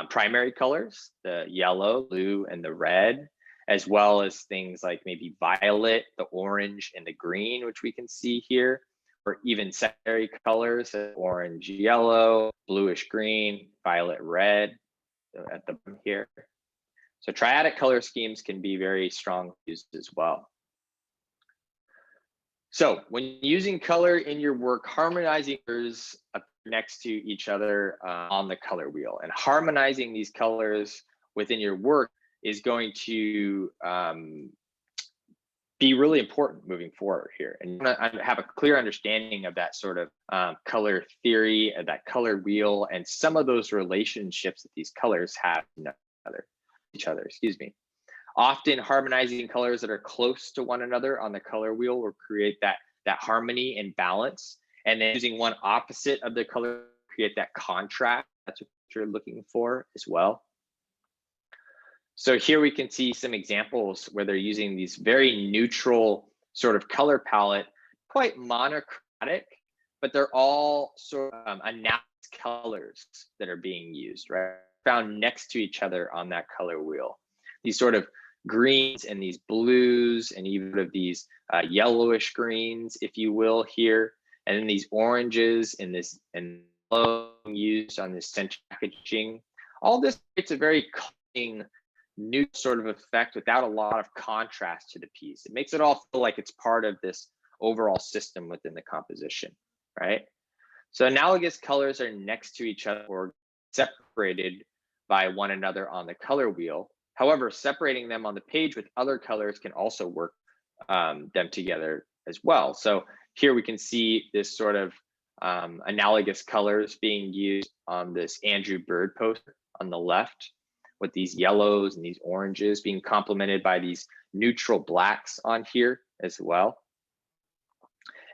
primary colors, the yellow, blue, and the red, as well as things like maybe violet, the orange, and the green, which we can see here, or even secondary colors, orange, yellow, bluish green, violet, red at the bottom here. So triadic color schemes can be very strong used as well. So when using color in your work, harmonizing colors next to each other on the color wheel, and harmonizing these colors within your work is going to be really important moving forward here. And have a clear understanding of that sort of color theory, of that color wheel, and some of those relationships that these colors have each other, excuse me. Often harmonizing colors that are close to one another on the color wheel will create that harmony and balance. And then using one opposite of the color to create that contrast. That's what you're looking for as well. So here we can see some examples where they're using these very neutral sort of color palette, quite monochromatic, but they're all sort of analogous colors that are being used, right? Found next to each other on that color wheel. These sort of greens and these blues and even of these yellowish greens, if you will, here, and then these oranges and this and yellow used on this center packaging. All this creates a very calming, new sort of effect without a lot of contrast to the piece. It makes it all feel like it's part of this overall system within the composition, right? So analogous colors are next to each other or separated by one another on the color wheel. However, separating them on the page with other colors can also work them together as well. So here we can see this sort of analogous colors being used on this Andrew Bird poster on the left, with these yellows and these oranges being complemented by these neutral blacks on here as well.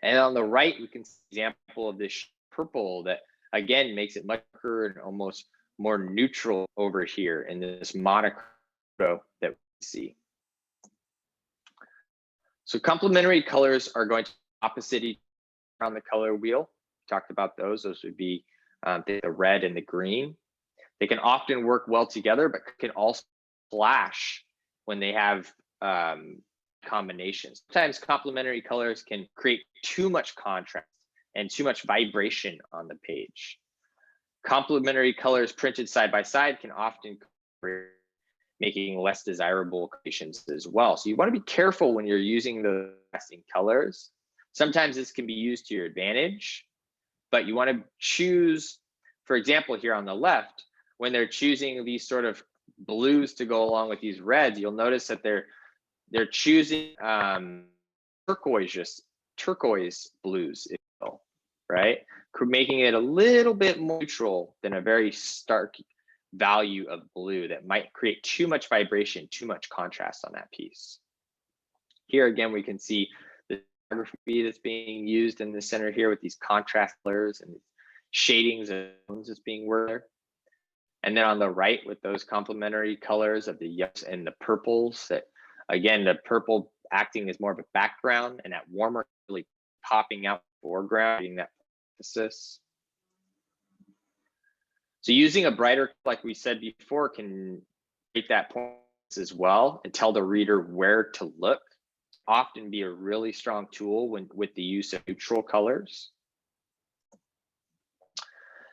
And on the right, we can see an example of this purple that again makes it much darker and almost more neutral over here in this monochrome that we see. So complementary colors are going to opposite each other on the color wheel. We talked about those. Those would be the red and the green. They can often work well together, but can also clash when they have combinations. Sometimes complementary colors can create too much contrast and too much vibration on the page. Complementary colors printed side by side can often create making less desirable creations as well. So you want to be careful when you're using the contrasting colors. Sometimes this can be used to your advantage, but you want to choose, for example, here on the left, when they're choosing these sort of blues to go along with these reds, you'll notice that they're choosing turquoise blues, if you will, right? Making it a little bit more neutral than a very stark value of blue that might create too much vibration, too much contrast on that piece. Here again, we can see the photography that's being used in the center here with these contrast colors and shadings and tones that's being worked there. And then on the right with those complementary colors of the yellows and the purples, that again, the purple acting as more of a background and that warmer really popping out foreground, getting that emphasis. So using a brighter, like we said before, can create that point as well and tell the reader where to look. Often be a really strong tool with the use of neutral colors.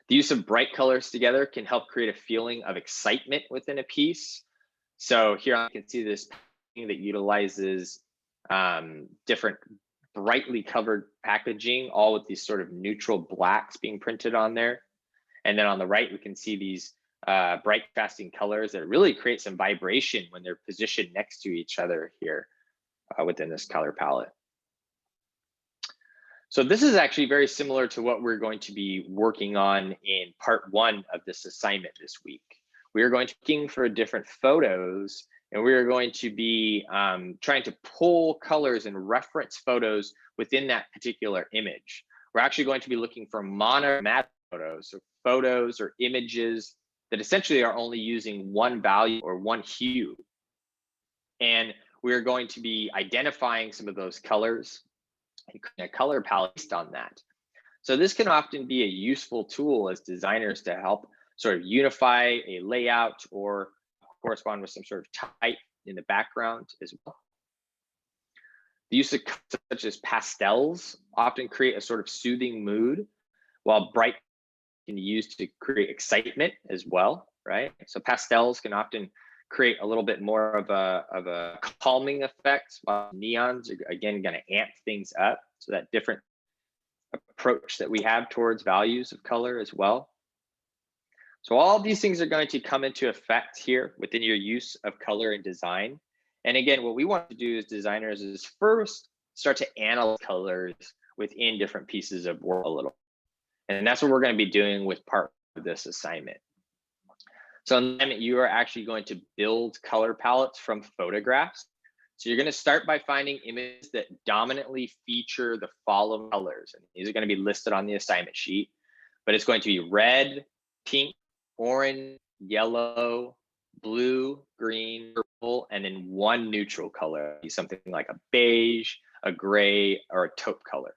The use of bright colors together can help create a feeling of excitement within a piece. So here I can see this packaging that utilizes different brightly covered packaging, all with these sort of neutral blacks being printed on there. And then on the right, we can see these bright contrasting colors that really create some vibration when they're positioned next to each other here within this color palette. So this is actually very similar to what we're going to be working on in part 1 of this assignment this week. we are going to be looking for different photos, and we are going to be trying to pull colors and reference photos within that particular image. We're actually going to be looking for monochromatic photos, so photos or images that essentially are only using one value or one hue. And we're going to be identifying some of those colors and creating a color palette based on that. So this can often be a useful tool as designers to help sort of unify a layout or correspond with some sort of type in the background as well. The use of colors such as pastels often create a sort of soothing mood, while bright can be used to create excitement as well, right? So pastels can often create a little bit more of a calming effect, while neons are again going to amp things up. So that different approach that we have towards values of color as well. So all of these things are going to come into effect here within your use of color and design. And again, what we want to do as designers is first start to analyze colors within different pieces of work a little. And that's what we're going to be doing with part of this assignment. So in the assignment, you are actually going to build color palettes from photographs. So you're going to start by finding images that dominantly feature the following colors. And these are going to be listed on the assignment sheet, but it's going to be red, pink, orange, yellow, blue, green, purple, and then one neutral color, something like a beige, a gray, or a taupe color.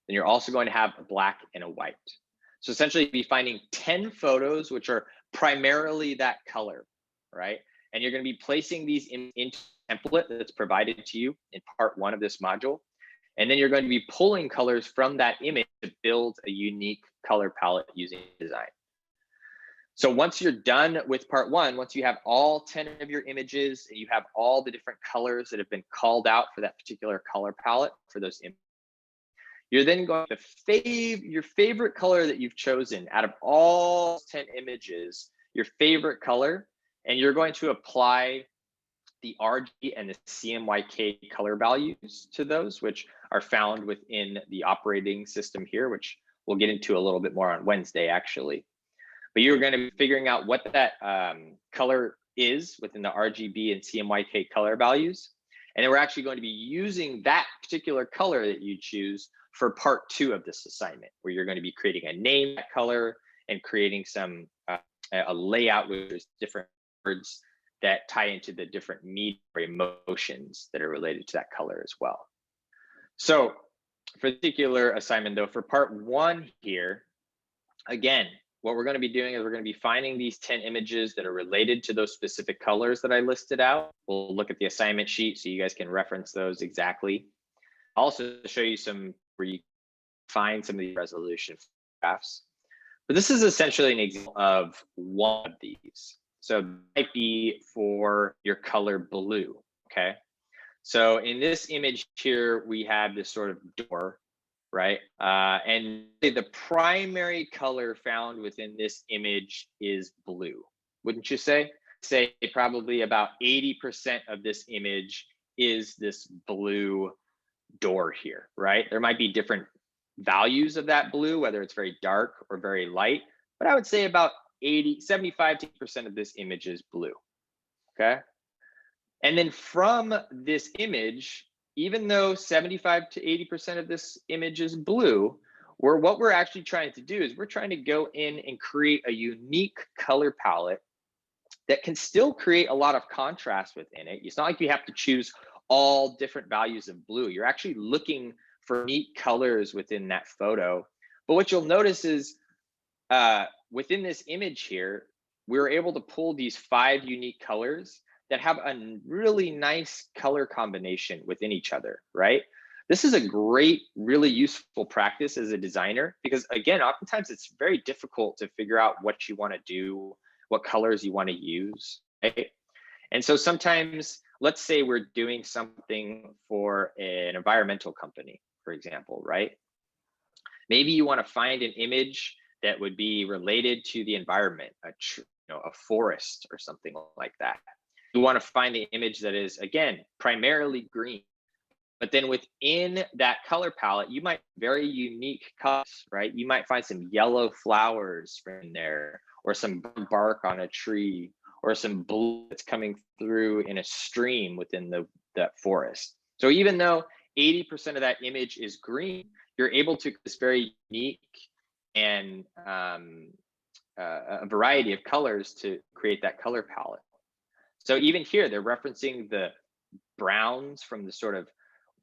Then you're also going to have a black and a white. So essentially you'll be finding 10 photos, which are primarily that color, right? And you're going to be placing these into a template that's provided to you in part 1 of this module. And then you're going to be pulling colors from that image to build a unique color palette using design. So once you're done with part 1, once you have all 10 of your images and you have all the different colors that have been called out for that particular color palette for those images, you're then going to your favorite color that you've chosen out of all 10 images, your favorite color, and you're going to apply the RG and the CMYK color values to those, which are found within the operating system here, which we'll get into a little bit more on Wednesday, actually. But you're going to be figuring out what that color is within the RGB and CMYK color values. And then we're actually going to be using that particular color that you choose for part 2 of this assignment, where you're going to be creating a name that color and creating some a layout with different words that tie into the different meaning or emotions that are related to that color as well. So for the particular assignment though, for part 1 here, again, what we're going to be doing is we're going to be finding these 10 images that are related to those specific colors that I listed out. We'll look at the assignment sheet so you guys can reference those exactly. I'll also show you some where you find some of the resolution graphs. But this is essentially an example of one of these. So it might be for your color blue, okay? So in this image here, we have this sort of door, right? And the primary color found within this image is blue, wouldn't you say? Say probably about 80% of this image is this blue door here, right? There might be different values of that blue, whether it's very dark or very light, but I would say about 75% of this image is blue, okay? And then from this image, even though 75 to 80% of this image is blue, what we're actually trying to do is we're trying to go in and create a unique color palette that can still create a lot of contrast within it. It's not like you have to choose all different values of blue. You're actually looking for neat colors within that photo. But what you'll notice is within this image here, we were able to pull these 5 unique colors that have a really nice color combination within each other, right? This is a great, really useful practice as a designer, because again, oftentimes it's very difficult to figure out what you want to do, what colors you want to use, right? And so sometimes, let's say we're doing something for an environmental company, for example, right? Maybe you want to find an image that would be related to the environment, a forest or something like that. You want to find the image that is, again, primarily green. But then within that color palette, you might very unique colors, right? You might find some yellow flowers in there, or some bark on a tree, or some blue that's coming through in a stream within that forest. So even though 80% of that image is green, you're able to this very unique and a variety of colors to create that color palette. So even here, they're referencing the browns from the sort of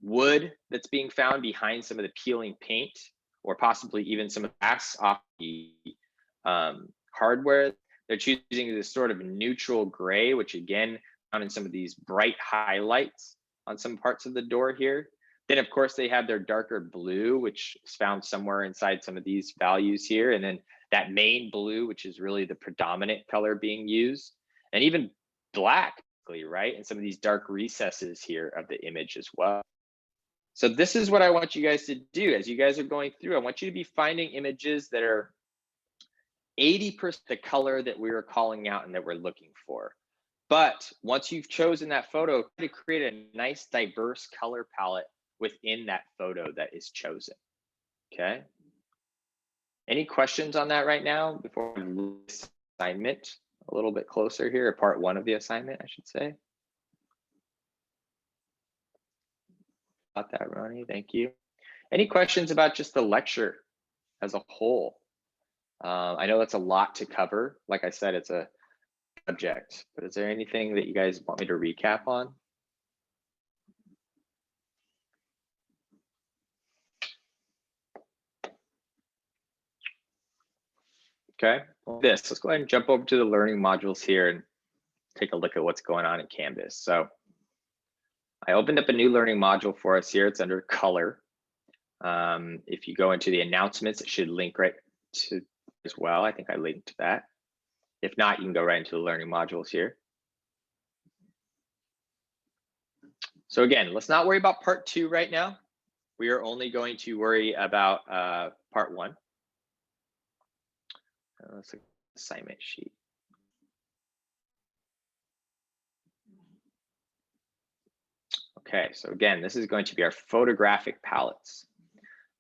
wood that's being found behind some of the peeling paint, or possibly even some of the glass off the hardware. They're choosing this sort of neutral gray, which again, found in some of these bright highlights on some parts of the door here. Then of course they have their darker blue, which is found somewhere inside some of these values here. And then that main blue, which is really the predominant color being used. And even black, right? And some of these dark recesses here of the image as well. So this is what I want you guys to do as you guys are going through. I want you to be finding images that are 80% the color that we were calling out and that we're looking for. But once you've chosen that photo, to create a nice diverse color palette within that photo that is chosen. Okay. Any questions on that right now before we move this assignment a little bit closer here, or part one of the assignment, I should say? Got that, Ronnie, thank you. Any questions about just the lecture as a whole? I know that's a lot to cover. Like I said, it's a subject, but is there anything that you guys want me to recap on? Okay, well, let's go ahead and jump over to the learning modules here and take a look at what's going on in Canvas. So I opened up a new learning module for us here. It's under color. If you go into the announcements, it should link right to as well. I think I linked to that. If not, you can go right into the learning modules here. So again, let's not worry about part two right now. We are only going to worry about part one. Let's look at the assignment sheet. Okay, so again, this is going to be our photographic palettes.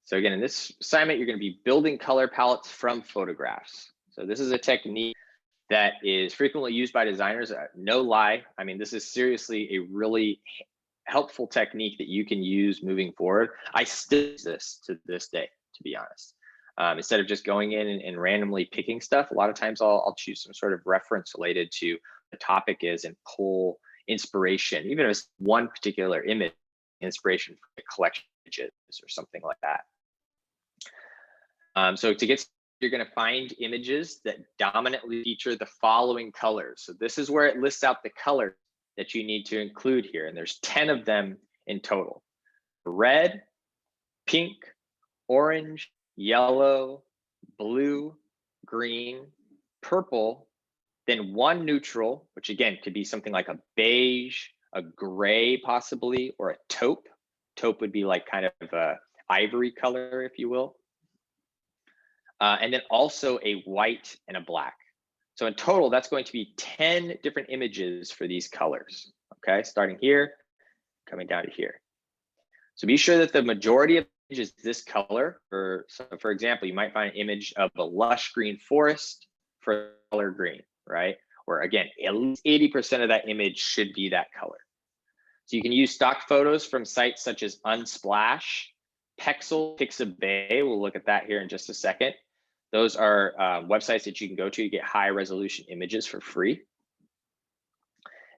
So again, in this assignment, you're going to be building color palettes from photographs. So this is a technique that is frequently used by designers. No lie, I mean, this is seriously a really helpful technique that you can use moving forward. I still use this to this day, to be honest. Instead of just going in and randomly picking stuff, a lot of times I'll choose some sort of reference related to the topic is and pull inspiration, even if it's one particular image, inspiration for the collection of images or something like that. So to get, you're going to find images that dominantly feature the following colors. So this is where it lists out the colors that you need to include here. And there's 10 of them in total: red, pink, orange, yellow, blue, green, purple, then one neutral, which again could be something like a beige, a gray possibly, or a taupe. Taupe would be like kind of a ivory color, if you will. And then also a white and a black. So in total, that's going to be 10 different images for these colors. Okay, starting here, coming down to here. So be sure that the majority of images this color. So for example, you might find an image of a lush green forest for color green, right? Or again, at least 80% of that image should be that color. So you can use stock photos from sites such as Unsplash, Pexel, Pixabay. We'll look at that here in just a second. Those are websites that you can go to get high resolution images for free.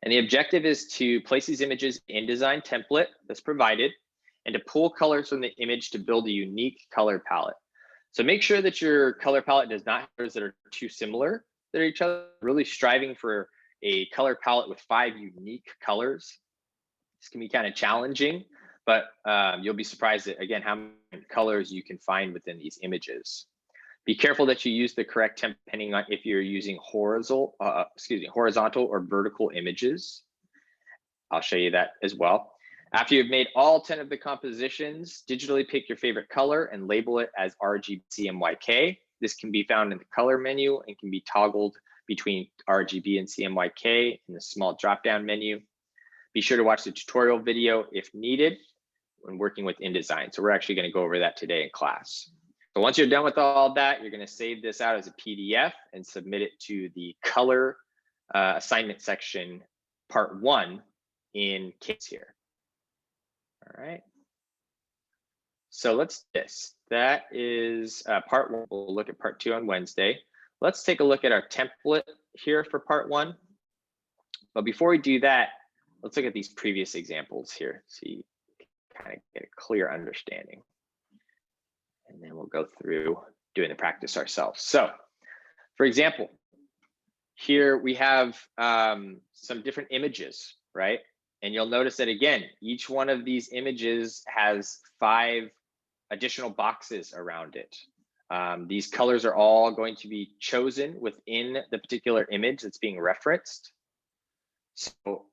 And the objective is to place these images in InDesign template that's provided and to pull colors from the image to build a unique color palette. So make sure that your color palette does not have colors that are too similar to each other. Really striving for a color palette with 5 unique colors. This can be kind of challenging, but you'll be surprised at, again, how many colors you can find within these images. Be careful that you use the correct template depending on if you're using horizontal or vertical images. I'll show you that as well. After you've made all 10 of the compositions, digitally pick your favorite color and label it as RGB CMYK. This can be found in the color menu and can be toggled between RGB and CMYK in the small drop-down menu. Be sure to watch the tutorial video if needed when working with InDesign. So we're actually going to go over that today in class. So once you're done with all that, you're going to save this out as a PDF and submit it to the color assignment section, part 1 in case here. All right. So let's do this. That is part 1. We'll look at part 2 on Wednesday. Let's take a look at our template here for part 1. But before we do that, let's look at these previous examples here so you can kind of get a clear understanding. And then we'll go through doing the practice ourselves. So, for example, here we have some different images, right? And you'll notice that, again, each one of these images has 5 additional boxes around it. These colors are all going to be chosen within the particular image that's being referenced. So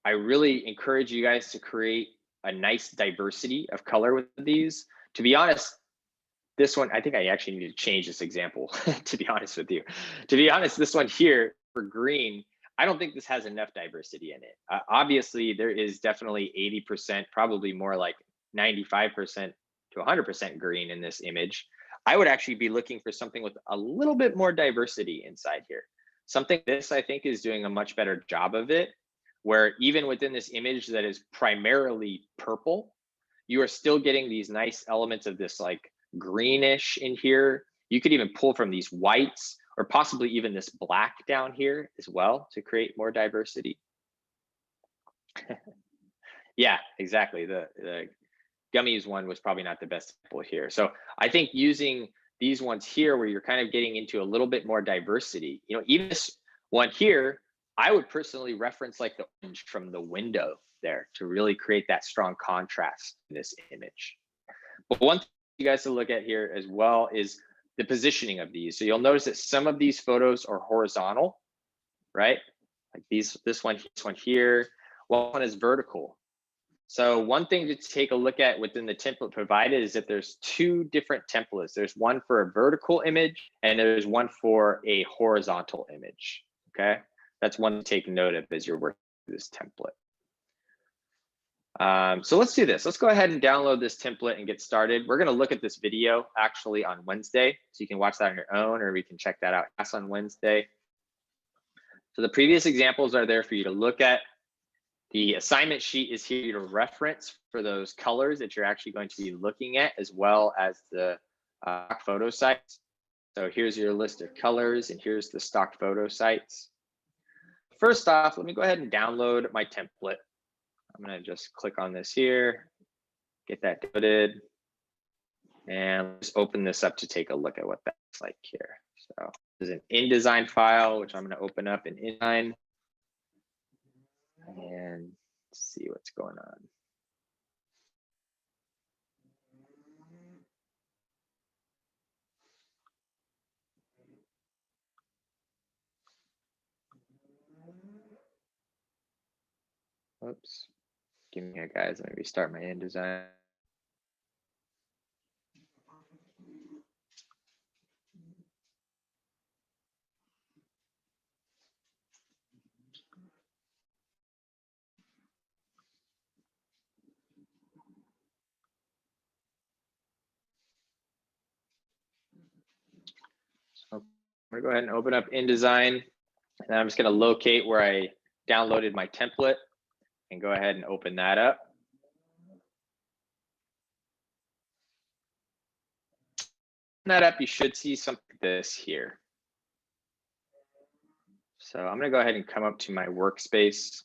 I really encourage you guys to create a nice diversity of color with these. To be honest, this one, I think I actually need to change this example, to be honest with you. To be honest, this one here for green, I don't think this has enough diversity in it. Obviously, there is definitely 80%, probably more like 95% to 100% green in this image. I would actually be looking for something with a little bit more diversity inside here. Something this, I think, is doing a much better job of it, where even within this image that is primarily purple, you are still getting these nice elements of this like greenish in here. You could even pull from these whites or possibly even this black down here as well to create more diversity. Yeah, exactly. The gummies one was probably not the best example here. So I think using these ones here where you're kind of getting into a little bit more diversity, you know, even this one here, I would personally reference like the orange from the window there to really create that strong contrast in this image. But one thing you guys to look at here as well is the positioning of these. So you'll notice that some of these photos are horizontal, right? Like this one here, one is vertical. So one thing to take a look at within the template provided is that there's 2 different templates. There's one for a vertical image and there's one for a horizontal image, okay? That's one to take note of as you're working through this template. So let's do this. Let's go ahead and download this template and get started. We're going to look at this video actually on Wednesday, so you can watch that on your own, or we can check that out on Wednesday. So the previous examples are there for you to look at. The assignment sheet is here to reference for those colors that you're actually going to be looking at, as well as the stock photo sites. So here's your list of colors, and here's the stock photo sites. First off, let me go ahead and download my template. I'm going to just click on this here, get that downloaded, and let's open this up to take a look at what that's like here. So there's an InDesign file, which I'm going to open up in InDesign and see what's going on. Oops, give me a guys, let me restart my InDesign. So I'm gonna go ahead and open up InDesign, and I'm just gonna locate where I downloaded my template and go ahead and open that up. Open that up, you should see something like this here. So I'm gonna go ahead and come up to my workspace.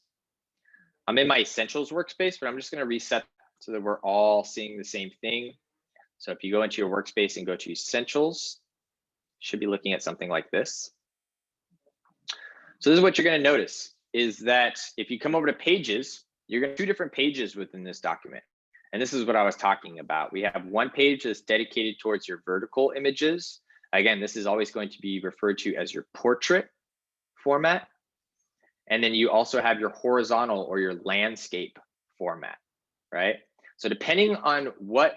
I'm in my Essentials workspace, but I'm just gonna reset so that we're all seeing the same thing. So if you go into your workspace and go to Essentials, you should be looking at something like this. So this is what you're gonna notice, is that if you come over to pages, you're gonna have 2 different pages within this document. And this is what I was talking about. We have one page that's dedicated towards your vertical images. Again, this is always going to be referred to as your portrait format. And then you also have your horizontal or your landscape format, right? So depending on what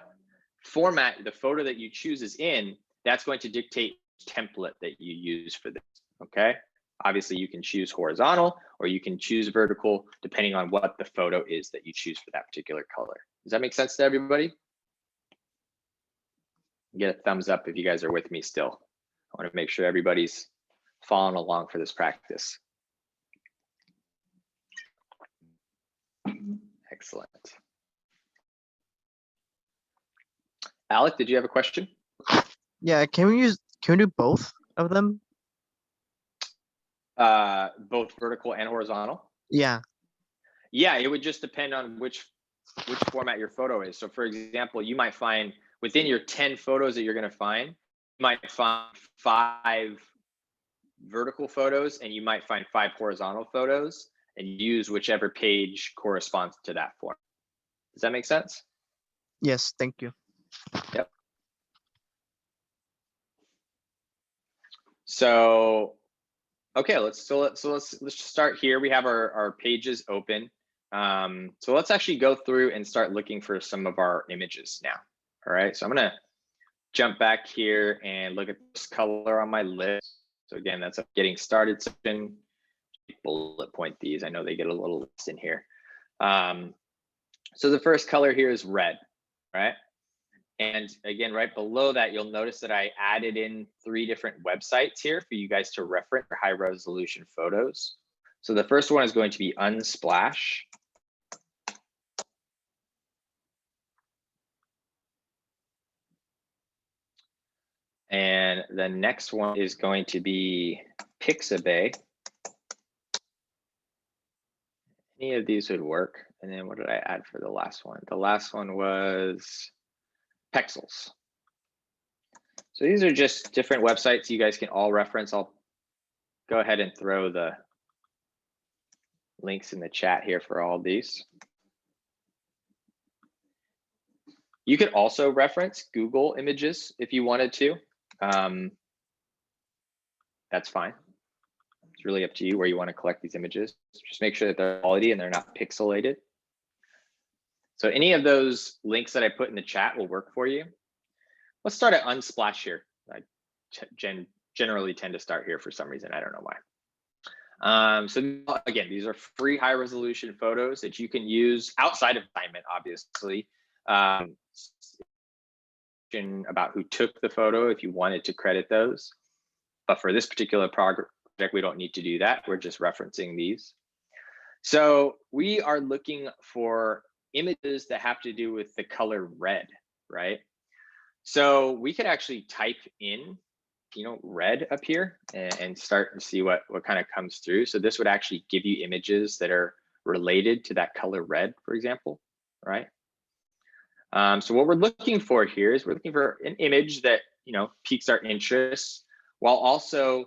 format the photo that you choose is in, that's going to dictate the template that you use for this, okay? Obviously, you can choose horizontal or you can choose vertical, depending on what the photo is that you choose for that particular color. Does that make sense to everybody? Get a thumbs up if you guys are with me still. I want to make sure everybody's following along for this practice. Excellent. Alec, did you have a question? Yeah, can we do both of them? Both vertical and horizontal? Yeah. Yeah, it would just depend on which format your photo is. So for example, you might find within your 10 photos that you're going to find, you might find 5 vertical photos and you might find 5 horizontal photos, and use whichever page corresponds to that form. Does that make sense? Yes, thank you. Yep. So, okay, let's just start here. We have our pages open. So let's actually go through and start looking for some of our images now. All right, so I'm gonna jump back here and look at this color on my list. So again, that's a getting started section. Bullet point these. I know they get a little lost in here. So the first color here is red, right? And again, right below that, you'll notice that I added in 3 different websites here for you guys to reference for high resolution photos. So the first one is going to be Unsplash. And the next one is going to be Pixabay. Any of these would work. And then what did I add for the last one? The last one was Pexels. So these are just different websites you guys can all reference. I'll go ahead and throw the links in the chat here for all of these. You could also reference Google Images if you wanted to. That's fine. It's really up to you where you want to collect these images. Just make sure that they're quality and they're not pixelated. So any of those links that I put in the chat will work for you. Let's start at Unsplash here. I generally tend to start here for some reason. I don't know why. So again, these are free high resolution photos that you can use outside of assignment, obviously. About who took the photo if you wanted to credit those. But for this particular project, we don't need to do that. We're just referencing these. So we are looking for images that have to do with the color red, right? So we could actually type in, red up here and start to see what kind of comes through. So this would actually give you images that are related to that color red, for example, right? So what we're looking for here is we're looking for an image that, piques our interest while also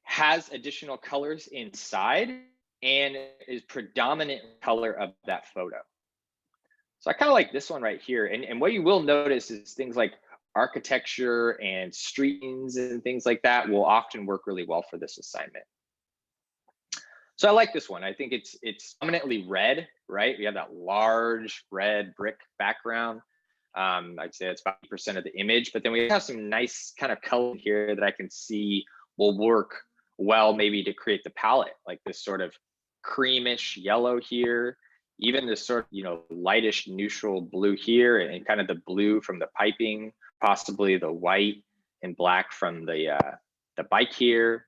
has additional colors inside and is predominant color of that photo. So I kind of like this one right here. And what you will notice is things like architecture and streets and things like that will often work really well for this assignment. So I like this one. I think it's dominantly red, right? We have that large red brick background. I'd say it's 50% of the image, but then we have some nice kind of color here that I can see will work well maybe to create the palette, like this sort of creamish yellow here, even this sort of, lightish neutral blue here, and kind of the blue from the piping, possibly the white and black from the bike here,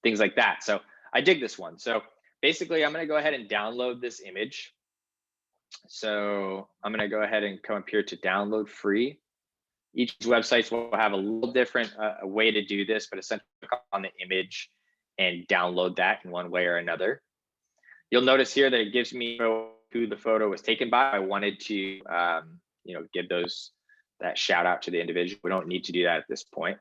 things like that. So I dig this one. So basically, I'm going to go ahead and download this image. So I'm going to go ahead and come up here to download free. Each website will have a little different way to do this, but essentially click on the image and download that in one way or another. You'll notice here that it gives me who the photo was taken by. I wanted to, give that shout out to the individual. We don't need to do that at this point.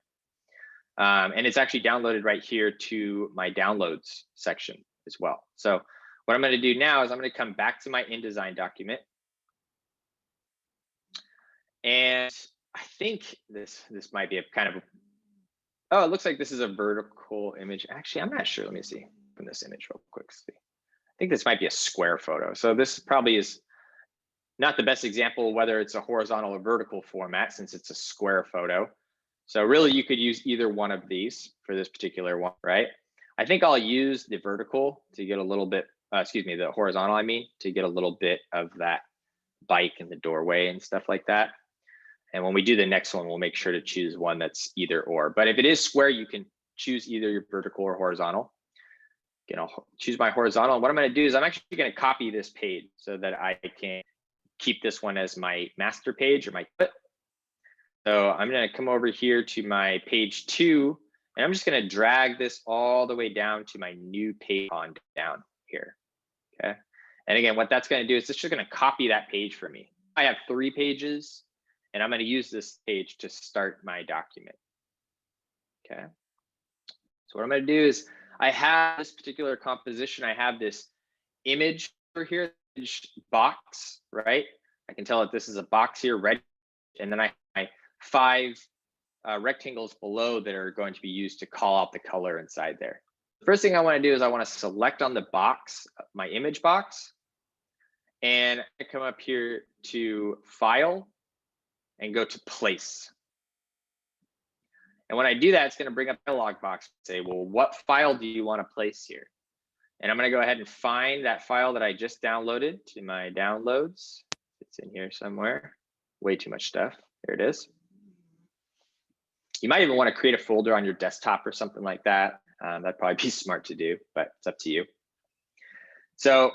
And it's actually downloaded right here to my downloads section as well. So what I'm going to do now is I'm going to come back to my InDesign document. And I think this might be a kind of, oh, it looks like this is a vertical image. Actually, I'm not sure. Let me see. Open this image real quick. See. I think this might be a square photo. So this probably is not the best example, whether it's a horizontal or vertical format, since it's a square photo. So really you could use either one of these for this particular one, right? I think I'll use the vertical to get a little bit, the horizontal, to get a little bit of that bike in the doorway and stuff like that. And when we do the next one, we'll make sure to choose one that's either or. But if it is square, you can choose either your vertical or horizontal. choose my horizontal. And what I'm going to do is I'm actually going to copy this page so that I can keep this one as my master page or my foot. So I'm going to come over here to my page 2, and I'm just going to drag this all the way down to my new page on down here. Okay. And again, what that's going to do is it's just going to copy that page for me. I have 3 pages, and I'm going to use this page to start my document. Okay. So what I'm going to do is I have this particular composition. I have this image over here, box, right? I can tell that this is a box here, red, and then I have 5 rectangles below that are going to be used to call out the color inside there. The first thing I want to do is I want to select on the box, my image box, and I come up here to File and go to Place. And when I do that, it's going to bring up a dialog box and say, well, what file do you want to place here? And I'm going to go ahead and find that file that I just downloaded to my downloads. It's in here somewhere. Way too much stuff. There it is. You might even want to create a folder on your desktop or something like that. That'd probably be smart to do, but it's up to you. So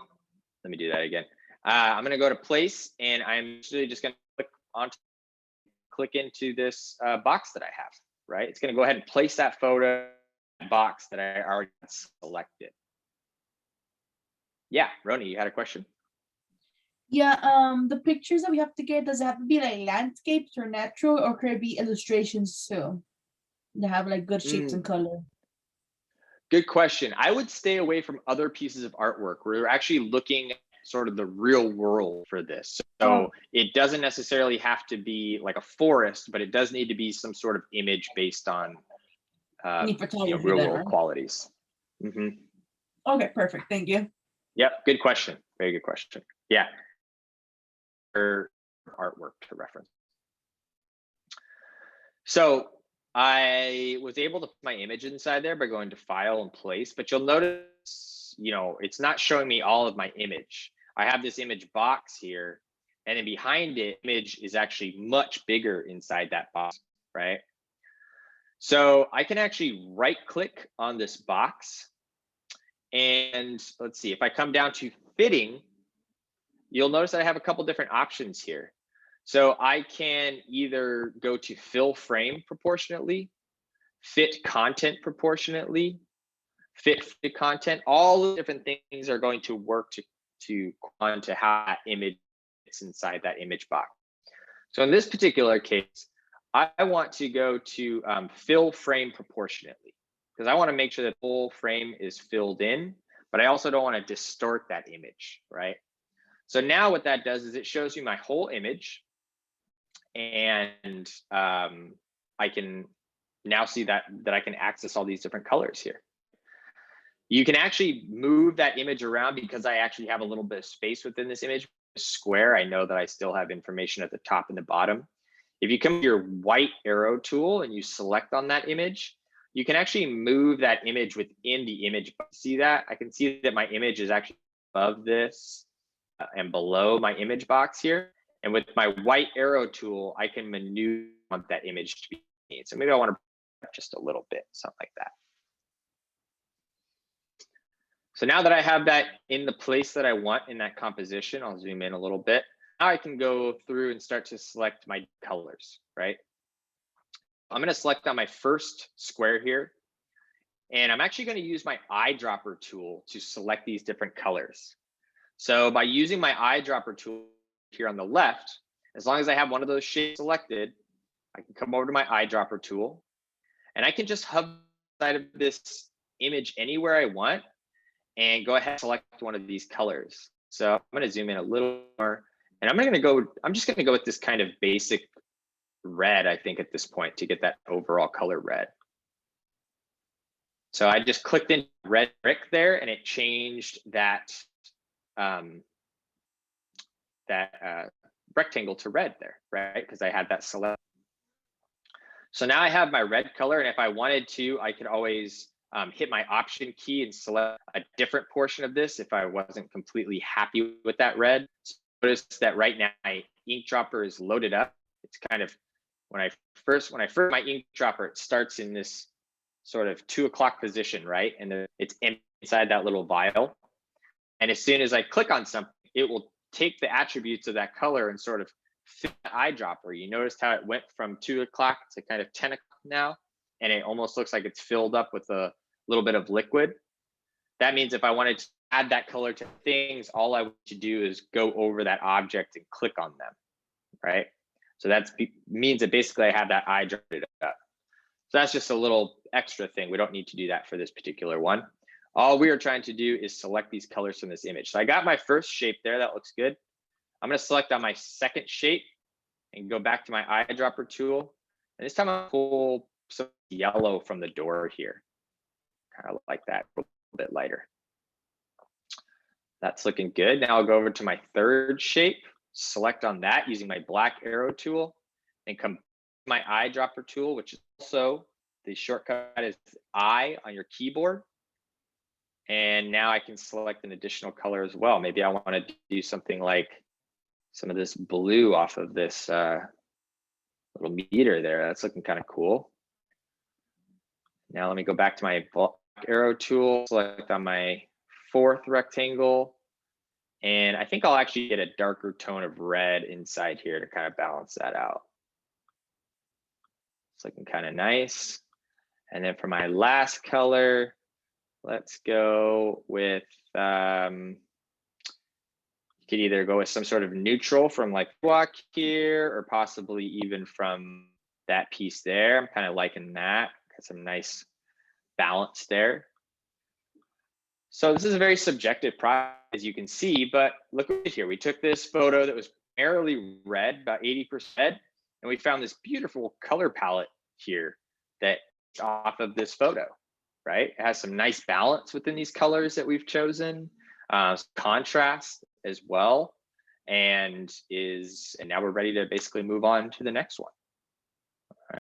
let me do that again. I'm going to go to Place, and I'm actually just going to click into this box that I have. Right, it's going to go ahead and place that photo box that I already selected. Yeah, Roni, you had a question? Yeah, the pictures that we have to get, does it have to be like landscapes or natural, or could it be illustrations too? They have like good shapes and color. Good question. I would stay away from other pieces of artwork. We're actually looking at sort of the real world for this. So it doesn't necessarily have to be like a forest, but it does need to be some sort of image based on real world qualities. Okay, perfect. Thank you. Yep, good question. Very good question. Yeah. For artwork to reference. So I was able to put my image inside there by going to File and Place, but you'll notice, it's not showing me all of my image. I have this image box here, and then behind it, image is actually much bigger inside that box, right? So I can actually right-click on this box, and let's see, if I come down to fitting, you'll notice that I have a couple different options here. So I can either go to fill frame proportionately, fit content proportionately, fit content. All the different things are going to work to how that image fits inside that image box. So in this particular case, I want to go to fill frame proportionately, because I want to make sure that the whole frame is filled in, but I also don't want to distort that image, right? So now what that does is it shows you my whole image, and I can now see that I can access all these different colors here. You can actually move that image around because I actually have a little bit of space within this image. Square, I know that I still have information at the top and the bottom. If you come to your white arrow tool and you select on that image, you can actually move that image within the image. See that? I can see that my image is actually above this and below my image box here. And with my white arrow tool, I can maneuver that image to be. So maybe I want to bring it just a little bit, something like that. So now that I have that in the place that I want in that composition, I'll zoom in a little bit. Now I can go through and start to select my colors, right? I'm going to select on my first square here. And I'm actually going to use my eyedropper tool to select these different colors. So by using my eyedropper tool here on the left, as long as I have one of those shapes selected, I can come over to my eyedropper tool, and I can just hover inside of this image anywhere I want and go ahead and select one of these colors. So I'm going to zoom in a little more, and I'm just going to go with this kind of basic red, I think, at this point, to get that overall color red. So I just clicked in red brick there, and it changed that rectangle to red there, right? Because I had that select. So now I have my red color, and if I wanted to, I could always hit my option key and select a different portion of this if I wasn't completely happy with that red. So notice that right now my ink dropper is loaded up. It's kind of when I first my ink dropper, it starts in this sort of 2 o'clock position, right? And it's empty inside that little vial. And as soon as I click on something, it will take the attributes of that color and sort of fit the eyedropper. You noticed how it went from 2 o'clock to kind of 10 o'clock now, and it almost looks like it's filled up with a little bit of liquid. That means if I wanted to add that color to things, all I want to do is go over that object and click on them, right? So that means that basically I have that eye dropped up. So that's just a little extra thing. We don't need to do that for this particular one. All we are trying to do is select these colors from this image. So I got my first shape there, that looks good. I'm gonna select on my second shape and go back to my eyedropper tool. And this time I'll pull some yellow from the door here. Kind of like that, a little bit lighter. That's looking good. Now I'll go over to my third shape, select on that using my black arrow tool, and come to my eyedropper tool, which is also the shortcut is I on your keyboard. And now I can select an additional color as well. Maybe I want to do something like some of this blue off of this little meter there. That's looking kind of cool. Now let me go back to my black arrow tool, select on my fourth rectangle. And I think I'll actually get a darker tone of red inside here to kind of balance that out. It's looking kind of nice. And then for my last color, let's go with, you could either go with some sort of neutral from like block here, or possibly even from that piece there. I'm kind of liking that. Got some nice balance there. So this is a very subjective process, as you can see, but look at here. We took this photo that was primarily red, about 80%, and we found this beautiful color palette here that off of this photo, right? It has some nice balance within these colors that we've chosen, contrast as well, and now we're ready to basically move on to the next one.